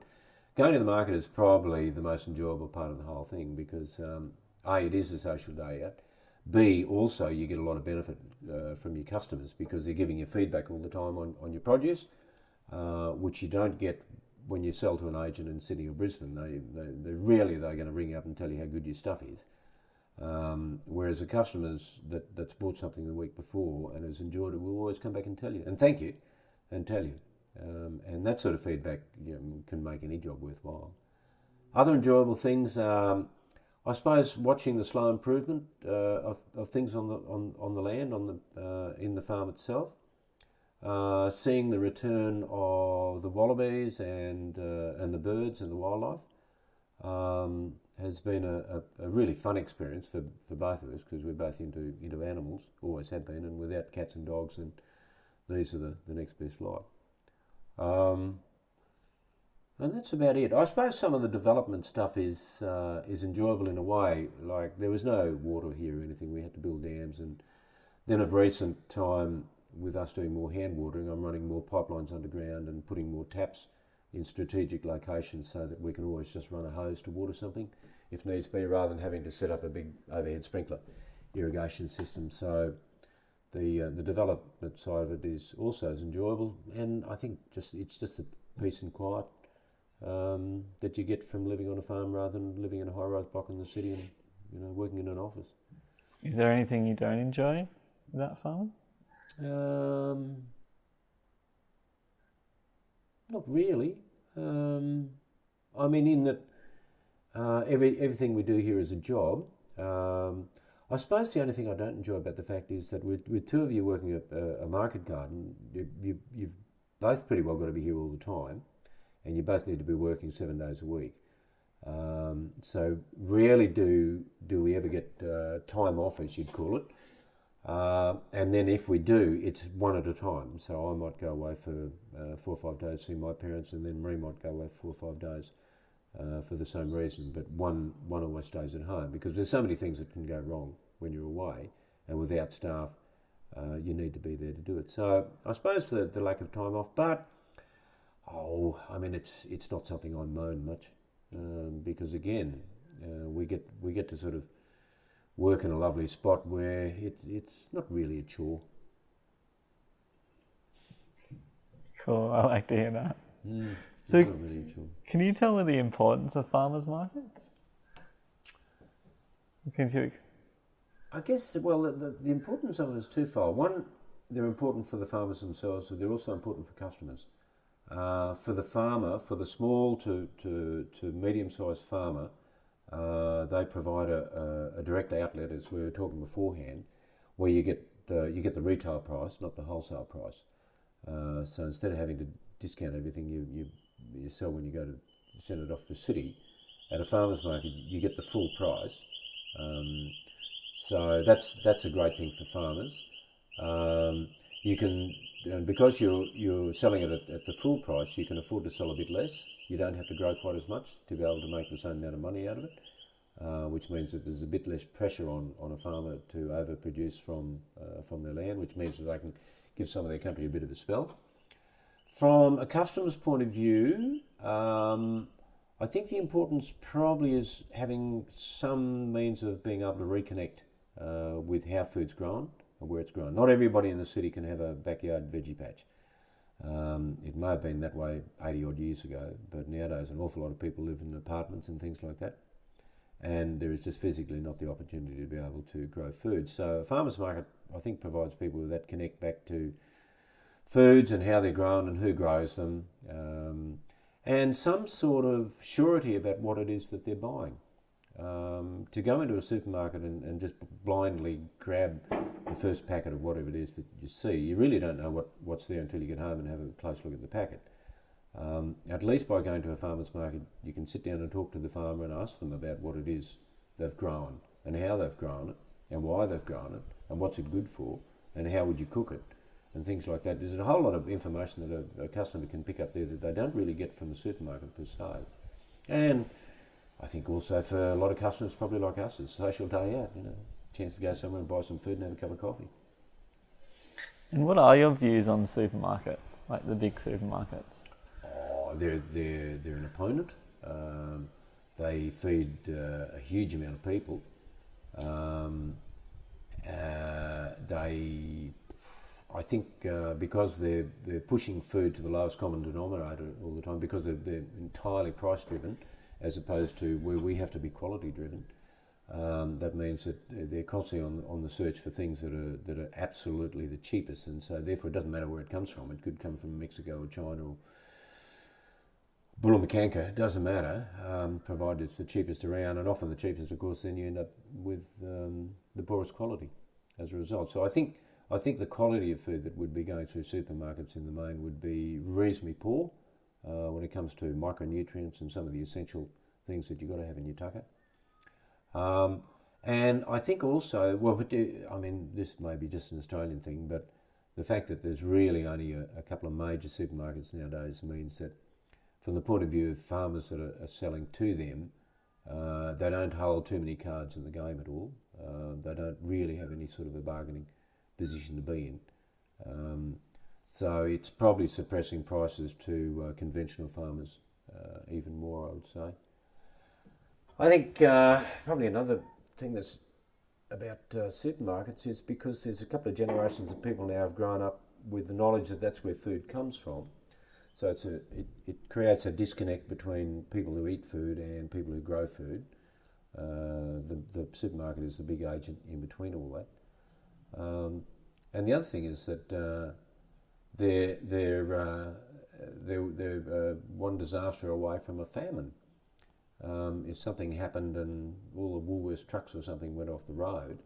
going to the market is probably the most enjoyable part of the whole thing because A, it is a social day out. B, also you get a lot of benefit from your customers because they're giving you feedback all the time on your produce, which you don't get when you sell to an agent in Sydney or Brisbane. They're going to ring you up and tell you how good your stuff is. Whereas the customers that's bought something the week before and has enjoyed it will always come back and tell you and thank you and tell you. And that sort of feedback, you know, can make any job worthwhile. Other enjoyable things, I suppose, watching the slow improvement of things on the land, in the farm itself, seeing the return of the wallabies and the birds and the wildlife. Has been a really fun experience for both of us because we're both into animals, always have been, and without cats and dogs, and these are the next best lot. And that's about it. I suppose some of the development stuff is enjoyable in a way. Like there was no water here or anything; we had to build dams, and then of recent time, with us doing more hand watering, I'm running more pipelines underground and putting more taps in strategic locations so that we can always just run a hose to water something if needs be, rather than having to set up a big overhead sprinkler irrigation system. So the development side of it is also as enjoyable, and I think it's just the peace and quiet that you get from living on a farm rather than living in a high-rise block in the city and, you know, working in an office. Is there anything you don't enjoy about farming? Not really. I mean, in that everything we do here is a job. I suppose the only thing I don't enjoy about the fact is that with two of you working at a market garden, you've both pretty well got to be here all the time, and you both need to be working 7 days a week. So rarely do we ever get time off, as you'd call it. And then if we do, it's one at a time. So I might go away for 4 or 5 days to see my parents, and then Marie might go away for 4 or 5 days for the same reason. But one always stays at home because there's so many things that can go wrong when you're away, and without staff, you need to be there to do it. So I suppose the lack of time off, but I mean it's not something I moan much because again we get to sort of work in a lovely spot where it's not really a chore. Cool, I like to hear that. So, not really a chore. Can you tell me the importance of farmers markets? I guess, well, the importance of it is twofold. One, they're important for the farmers themselves, but they're also important for customers. For the farmer, for the small to medium-sized farmer, they provide a direct outlet, as we were talking beforehand, where you get the retail price, not the wholesale price. So instead of having to discount everything you sell when you go to send it off the city, at a farmer's market you get the full price. So that's a great thing for farmers. You can and because you're selling it at the full price, you can afford to sell a bit less. You don't have to grow quite as much to be able to make the same amount of money out of it, which means that there's a bit less pressure on a farmer to overproduce from their land, which means that they can give some of their country a bit of a spell. From a customer's point of view, I think the importance probably is having some means of being able to reconnect with how food's grown and where it's grown. Not everybody in the city can have a backyard veggie patch. It may have been that way 80 odd years ago, but nowadays an awful lot of people live in apartments and things like that, and there is just physically not the opportunity to be able to grow food. So a farmer's market, I think, provides people with that connect back to foods and how they're grown and who grows them, and some sort of surety about what it is that they're buying. To go into a supermarket and just blindly grab the first packet of whatever it is that you see, you really don't know what's there until you get home and have a close look at the packet. At least by going to a farmer's market, you can sit down and talk to the farmer and ask them about what it is they've grown and how they've grown it and why they've grown it and what's it good for and how would you cook it and things like that. There's a whole lot of information that a customer can pick up there that they don't really get from the supermarket per se. And I think also for a lot of customers, probably like us, it's a social day out, chance to go somewhere and buy some food and have a cup of coffee. And what are your views on supermarkets, like the big supermarkets? Oh, they're an opponent. They feed a huge amount of people. I think because they're pushing food to the lowest common denominator all the time, because they're entirely price driven, as opposed to where we have to be quality driven. That means that they're constantly on the search for things that are absolutely the cheapest, and so therefore it doesn't matter where it comes from. It could come from Mexico or China or Bullamakanka, it doesn't matter, provided it's the cheapest around, and often the cheapest, of course, then you end up with the poorest quality as a result. So I think the quality of food that would be going through supermarkets in the main would be reasonably poor when it comes to micronutrients and some of the essential things that you've got to have in your tucker. And I think also, this may be just an Australian thing, but the fact that there's really only a couple of major supermarkets nowadays means that from the point of view of farmers that are selling to them, they don't hold too many cards in the game at all. They don't really have any sort of a bargaining position to be in. So it's probably suppressing prices to conventional farmers even more, I would say. I think probably another thing that's about supermarkets is because there's a couple of generations of people now have grown up with the knowledge that that's where food comes from. So it creates a disconnect between people who eat food and people who grow food. The supermarket is the big agent in between all that. And the other thing is that they're one disaster away from a famine. If something happened and all the Woolworths trucks or something went off the road,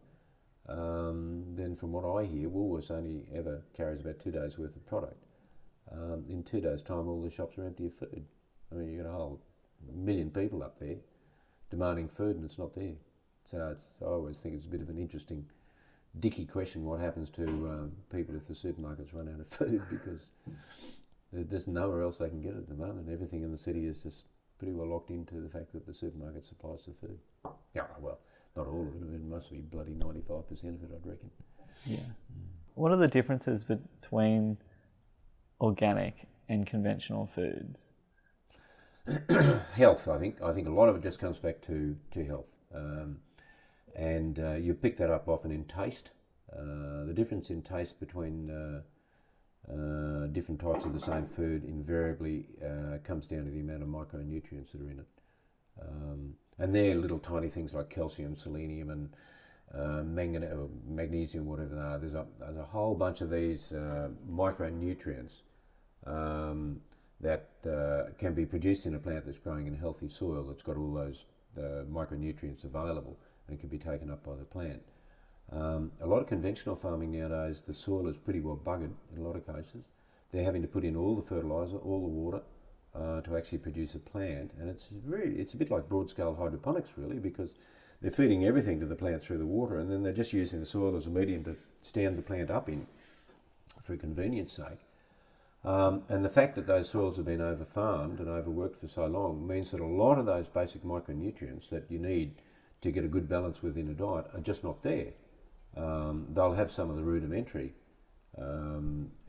then from what I hear, Woolworths only ever carries about 2 days worth of product. In 2 days' time, all the shops are empty of food. I mean, you've got a whole million people up there demanding food and it's not there. So I always think it's a bit of an interesting, dicky question, what happens to people if the supermarkets run out of food, because there's just nowhere else they can get it at the moment. Everything in the city is just pretty well locked into the fact that the supermarket supplies the food. Yeah, well, not all of it. It must be bloody 95% of it, I'd reckon. Yeah. What are the differences between organic and conventional foods? Health, I think. I think a lot of it just comes back to health. And you pick that up often in taste. The difference in taste between different types of the same food invariably comes down to the amount of micronutrients that are in it. And they're little tiny things like calcium, selenium and magnesium, whatever they are. There's a whole bunch of these micronutrients that can be produced in a plant that's growing in healthy soil that's got all those micronutrients available and can be taken up by the plant. A lot of conventional farming nowadays, the soil is pretty well buggered in a lot of cases. They're having to put in all the fertiliser, all the water to actually produce a plant, and it's a bit like broad-scale hydroponics really, because they're feeding everything to the plant through the water, and then they're just using the soil as a medium to stand the plant up in for convenience sake. And the fact that those soils have been over-farmed and overworked for so long means that a lot of those basic micronutrients that you need to get a good balance within a diet are just not there. They'll have some of the rudimentary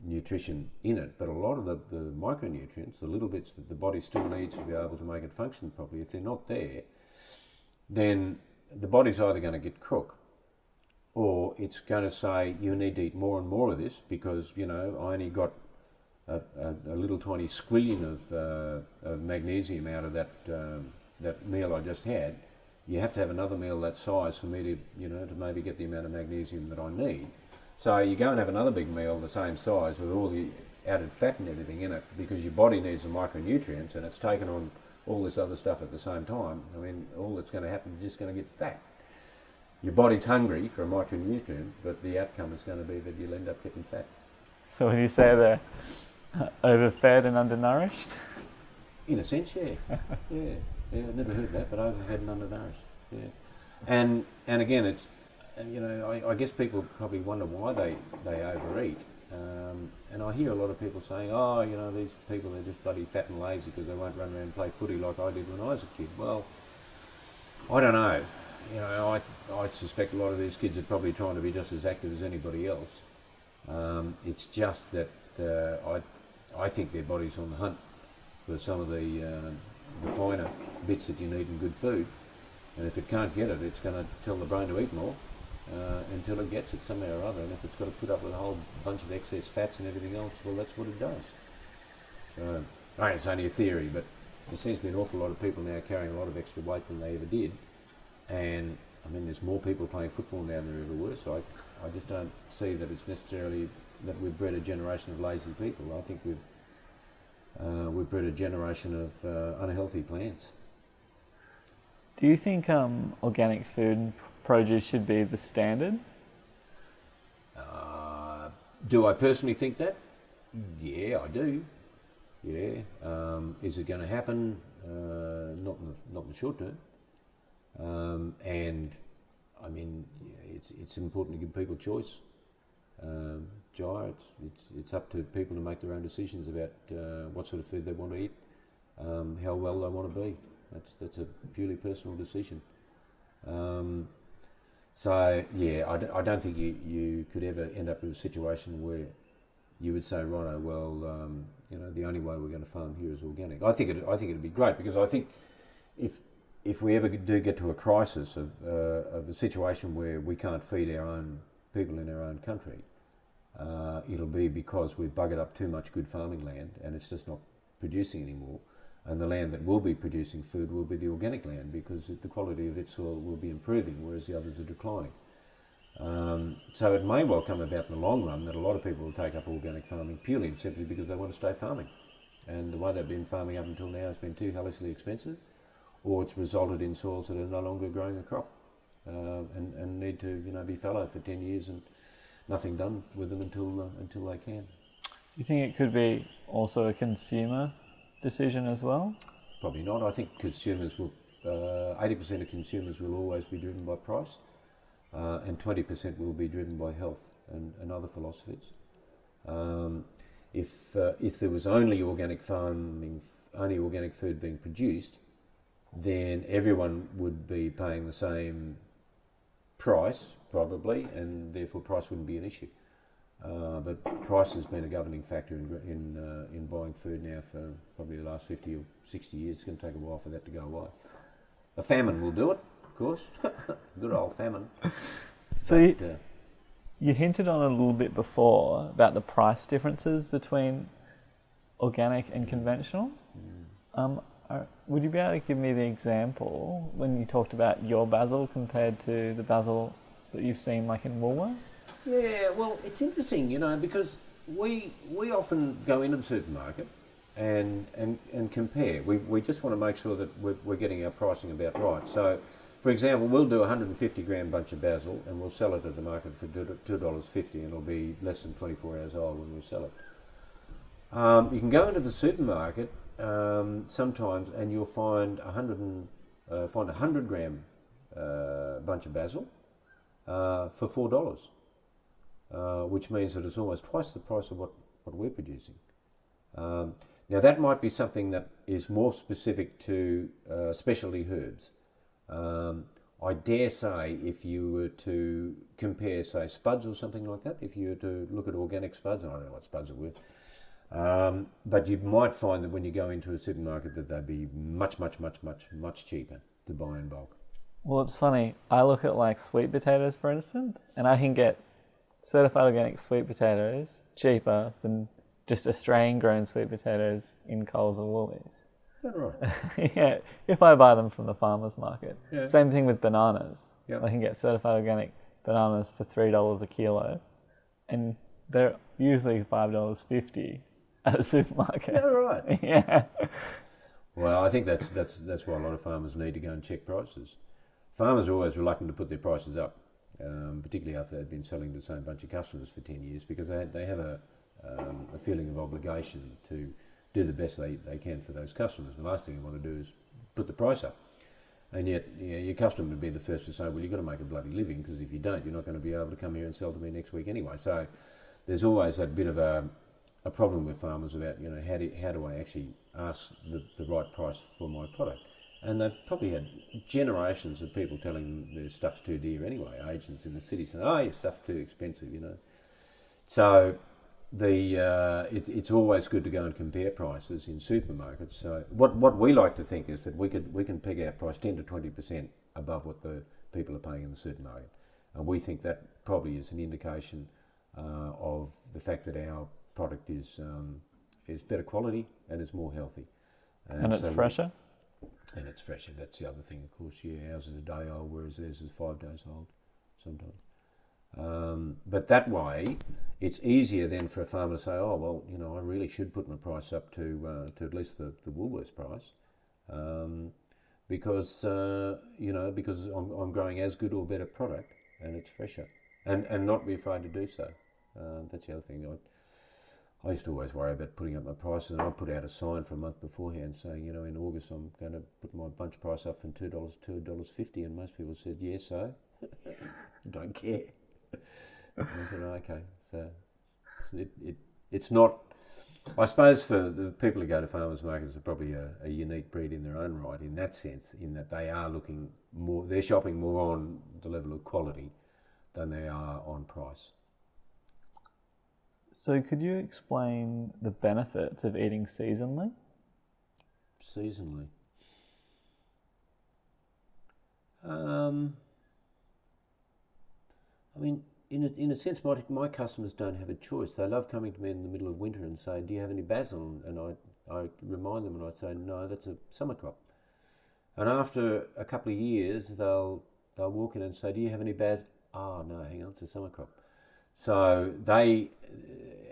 nutrition in it, but a lot of the micronutrients, the little bits that the body still needs to be able to make it function properly, if they're not there, then the body's either going to get crook, or it's going to say you need to eat more and more of this because, you know, I only got a little tiny squillion of magnesium out of that meal I just had. You have to have another meal that size for me to, you know, to maybe get the amount of magnesium that I need. So you go and have another big meal the same size with all the added fat and everything in it because your body needs the micronutrients and it's taken on all this other stuff at the same time. I mean, all that's going to happen is just going to get fat. Your body's hungry for a micronutrient, but the outcome is going to be that you'll end up getting fat. So would you say they're overfed and undernourished? In a sense, yeah. Yeah, I've never heard that, but overfed and undernourished, yeah. And again, it's, you know, I guess people probably wonder why they overeat. And I hear a lot of people saying, oh, you know, these people are just bloody fat and lazy because they won't run around and play footy like I did when I was a kid. Well, I don't know. You know, I suspect a lot of these kids are probably trying to be just as active as anybody else. It's just that I think their body's on the hunt for some of the finer bits that you need in good food. And if it can't get it, it's going to tell the brain to eat more until it gets it somehow or other. And if it's got to put up with a whole bunch of excess fats and everything else, well, that's what it does. So, I mean, it's only a theory, but there seems to be an awful lot of people now carrying a lot of extra weight than they ever did. And, I mean, there's more people playing football now than there ever were, so I just don't see that it's necessarily that we've bred a generation of lazy people. I think we've bred a generation of unhealthy plants. Do you think organic food and produce should be the standard? Do I personally think that? Yeah, I do. Yeah. Is it going to happen? Not in the short term. And I mean, yeah, it's important to give people choice. Jai, it's up to people to make their own decisions about what sort of food they want to eat, how well they want to be. That's a purely personal decision. So yeah, I don't think you could ever end up with a situation where you would say, righto, well, you know, the only way we're going to farm here is organic. I think it'd be great because I think if we ever do get to a crisis of a situation where we can't feed our own people in our own country, it'll be because we've buggered up too much good farming land and it's just not producing anymore. And the land that will be producing food will be the organic land because the quality of its soil will be improving, whereas the others are declining. So it may well come about in the long run that a lot of people will take up organic farming purely and simply because they want to stay farming. And the way they've been farming up until now has been too hellishly expensive, or it's resulted in soils that are no longer growing a crop and need to, you know, be fallow for 10 years and nothing done with them until they can. Do you think it could be also a consumer decision as well? Probably not. I think consumers will, 80% of consumers will always be driven by price, and 20% will be driven by health and other philosophies. If there was only organic farming, only organic food being produced, then everyone would be paying the same price, probably, and therefore price wouldn't be an issue. But price has been a governing factor in buying food now for probably the last 50 or 60 years. It's going to take a while for that to go away. A famine will do it, of course. Good old famine. So you hinted on a little bit before about the price differences between organic and conventional. Would you be able to give me the example when you talked about your basil compared to the basil that you've seen like in Woolworths? Yeah, well, it's interesting, you know, because we often go into the supermarket and compare. We just want to make sure that we're getting our pricing about right. So, for example, we'll do a 150 gram bunch of basil and we'll sell it at the market for $2.50 and it'll be less than 24 hours old when we sell it. You can go into the supermarket sometimes and you'll find a 100 gram bunch of basil for $4. which means that it's almost twice the price of what we're producing. Now that might be something that is more specific to specialty herbs. I dare say if you were to compare, say, spuds or something like that, if you were to look at organic spuds, I don't know what spuds are worth, but you might find that when you go into a supermarket that they'd be much cheaper to buy in bulk. Well, it's funny. I look at like sweet potatoes, for instance, and I can get certified organic sweet potatoes cheaper than just Australian-grown sweet potatoes in Coles or Woolies. Is that right? Yeah, if I buy them from the farmers market. Yeah. Same thing with bananas. Yep. I can get certified organic bananas for $3 a kilo, and they're usually $5.50 at a supermarket. Yeah, right. Yeah. Well, I think that's why a lot of farmers need to go and check prices. Farmers are always reluctant to put their prices up, particularly after they've been selling to the same bunch of customers for 10 years, because they have a feeling of obligation to do the best they can for those customers. The last thing you want to do is put the price up. And yet, your customer would be the first to say, well, you've got to make a bloody living, because if you don't, you're not going to be able to come here and sell to me next week anyway. So there's always that bit of a problem with farmers about, how do I actually ask the right price for my product? And they've probably had generations of people telling them their stuff's too dear anyway. Agents in the city saying, oh, your stuff's too expensive, So it's always good to go and compare prices in supermarkets. So what we like to think is that we can peg our price 10 to 20% above what the people are paying in the supermarket, and we think that probably is an indication of the fact that our product is better quality and is more healthy, and it's fresher. And it's fresher. That's the other thing, of course. Yeah, ours is a day old, whereas theirs is 5 days old sometimes. But that way, it's easier then for a farmer to say, oh, well, I really should put my price up to at least the Woolworths price, because I'm growing as good or better product, and it's fresher, and not be afraid to do so. That's the other thing. I used to always worry about putting up my prices, and I'd put out a sign for a month beforehand saying, in August I'm going to put my bunch price up from $2 to $2.50, and most people said, yeah, so? Don't care. And I said, okay. So it's not, I suppose for the people who go to farmers markets are probably a unique breed in their own right, in that sense, in that they are looking more, they're shopping more on the level of quality than they are on price. So could you explain the benefits of eating seasonally? Seasonally? I mean, in a sense, my customers don't have a choice. They love coming to me in the middle of winter and saying, do you have any basil? And I remind them, and I'd say, no, that's a summer crop. And after a couple of years, they'll walk in and say, do you have any basil? Oh, no, hang on, it's a summer crop. So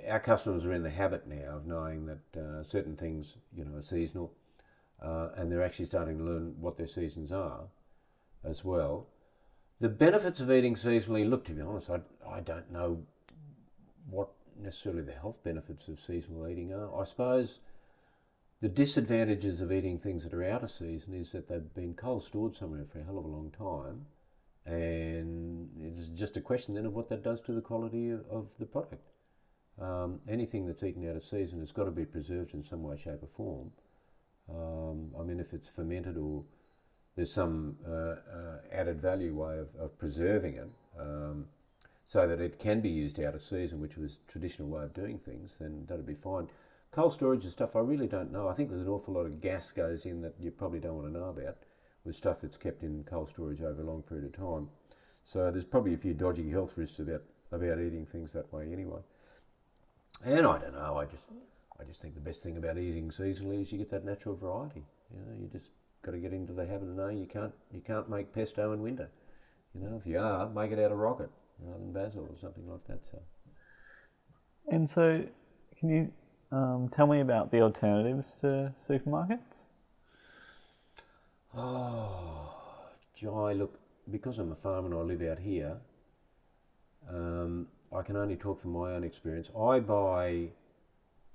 our customers are in the habit now of knowing that certain things, are seasonal, and they're actually starting to learn what their seasons are as well. The benefits of eating seasonally, look, to be honest, I don't know what necessarily the health benefits of seasonal eating are. I suppose the disadvantages of eating things that are out of season is that they've been cold stored somewhere for a hell of a long time, and it's just a question then of what that does to the quality of the product. Anything that's eaten out of season has got to be preserved in some way, shape or form. I mean, if it's fermented or there's some added value way of preserving it so that it can be used out of season, which was a traditional way of doing things, then that'd be fine. Cold storage and stuff, I really don't know. I think there's an awful lot of gas goes in that you probably don't want to know about with stuff that's kept in cold storage over a long period of time. So there's probably a few dodgy health risks about eating things that way anyway. And I don't know, I just think the best thing about eating seasonally is you get that natural variety. You just got to get into the habit of knowing you can't make pesto in winter. If you are, make it out of rocket rather than basil or something like that. So. And so, can you tell me about the alternatives to supermarkets? Oh, Jai, look, because I'm a farmer and I live out here, I can only talk from my own experience. I buy,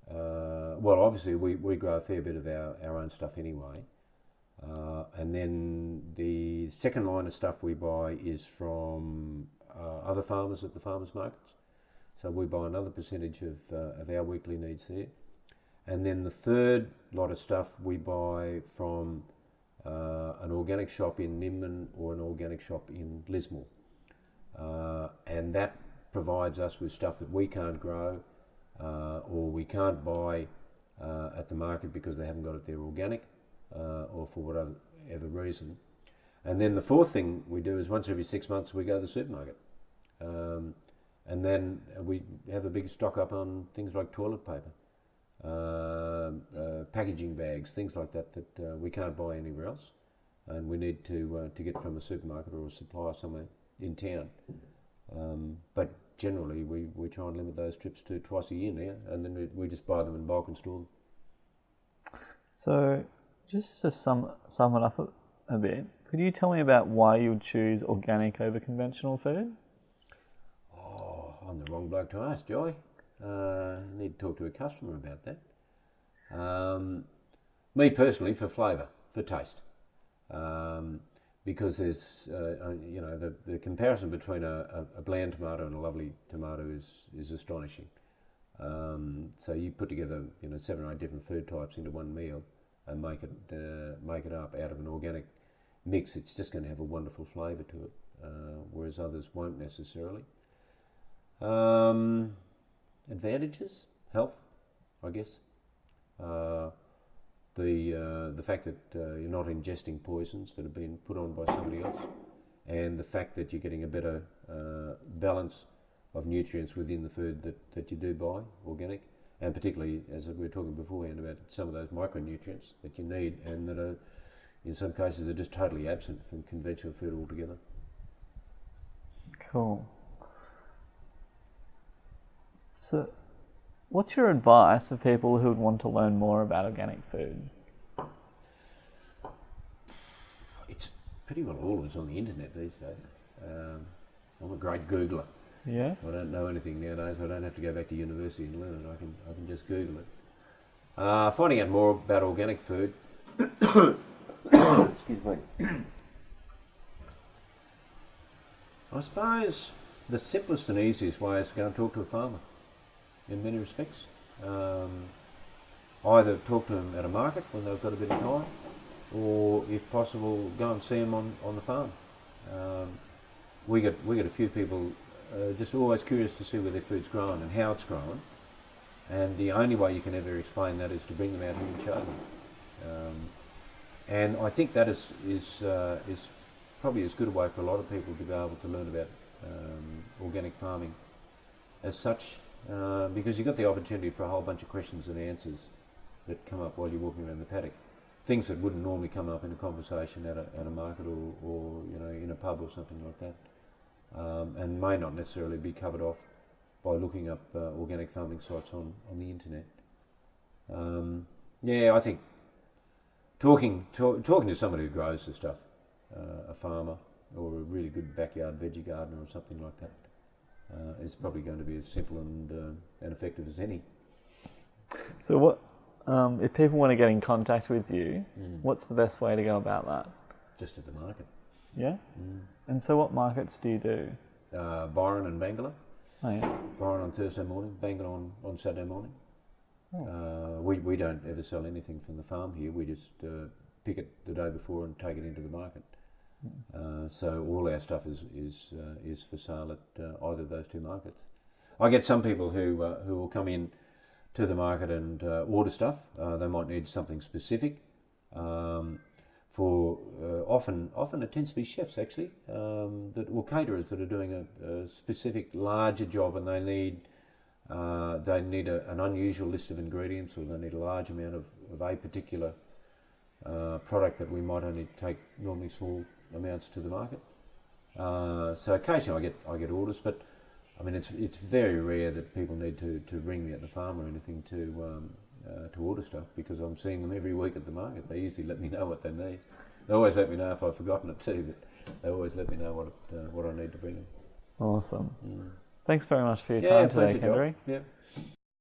obviously we grow a fair bit of our own stuff anyway. And then the second line of stuff we buy is from other farmers at the farmers markets. So we buy another percentage of our weekly needs there. And then the third lot of stuff we buy from an organic shop in Nimbin or an organic shop in Lismore. And that provides us with stuff that we can't grow or we can't buy at the market because they haven't got it there organic or for whatever reason. And then the fourth thing we do is once every 6 months we go to the supermarket. And then we have a big stock up on things like toilet paper, packaging bags, things like that we can't buy anywhere else, and we need to get from a supermarket or a supplier somewhere in town. But generally we try and limit those trips to twice a year now, and then we just buy them in bulk and store them. So just to sum it up a bit, could you tell me about why you would choose organic over conventional food? I'm the wrong bloke to ask, Joy. Need to talk to a customer about that. Me personally, for flavour, for taste, because there's, the comparison between a bland tomato and a lovely tomato is astonishing. So you put together, 7 or 8 different food types into one meal and make it up out of an organic mix. It's just going to have a wonderful flavour to it, whereas others won't necessarily. Advantages, health, I guess. The fact that you're not ingesting poisons that have been put on by somebody else, and the fact that you're getting a better balance of nutrients within the food that you do buy organic, and particularly, as we were talking beforehand, about some of those micronutrients that you need and that are, in some cases, are just totally absent from conventional food altogether. Cool. So, what's your advice for people who would want to learn more about organic food? It's pretty well all of it's on the internet these days. I'm a great Googler. Yeah. I don't know anything nowadays. I don't have to go back to university and learn it. I can just Google it. Finding out more about organic food. Excuse me. I suppose the simplest and easiest way is to go and talk to a farmer. In many respects, either talk to them at a market when they've got a bit of time, or if possible, go and see them on the farm. We get a few people just always curious to see where their food's grown and how it's grown, and the only way you can ever explain that is to bring them out here and show them. And I think that is probably as good a way for a lot of people to be able to learn about organic farming as such. Because you've got the opportunity for a whole bunch of questions and answers that come up while you're walking around the paddock. Things that wouldn't normally come up in a conversation at a market or in a pub or something like that, and may not necessarily be covered off by looking up organic farming sites on the internet. I think talking to somebody who grows the stuff, a farmer or a really good backyard veggie gardener or something like that, is probably going to be as simple and effective as any. So what, if people want to get in contact with you, what's the best way to go about that? Just at the market. Yeah? And so what markets do you do? Byron and Bangala. Oh yeah. Byron on Thursday morning, Bangala on Saturday morning. Oh. We don't ever sell anything from the farm here. We just pick it the day before and take it into the market. So all our stuff is for sale at either of those two markets. I get some people who will come in to the market and order stuff. They might need something specific. For often it tends to be chefs actually, or caterers that are doing a specific larger job, and they need an unusual list of ingredients, or they need a large amount of a particular product that we might only take normally small amounts to the market. So occasionally I get orders, but I mean it's very rare that people need to ring me at the farm or anything to order stuff, because I'm seeing them every week at the market. They usually let me know what they need. They always let me know if I've forgotten it too, but they always let me know what I need to bring them. Awesome. Thanks very much for your time today, Kenrick. Yeah.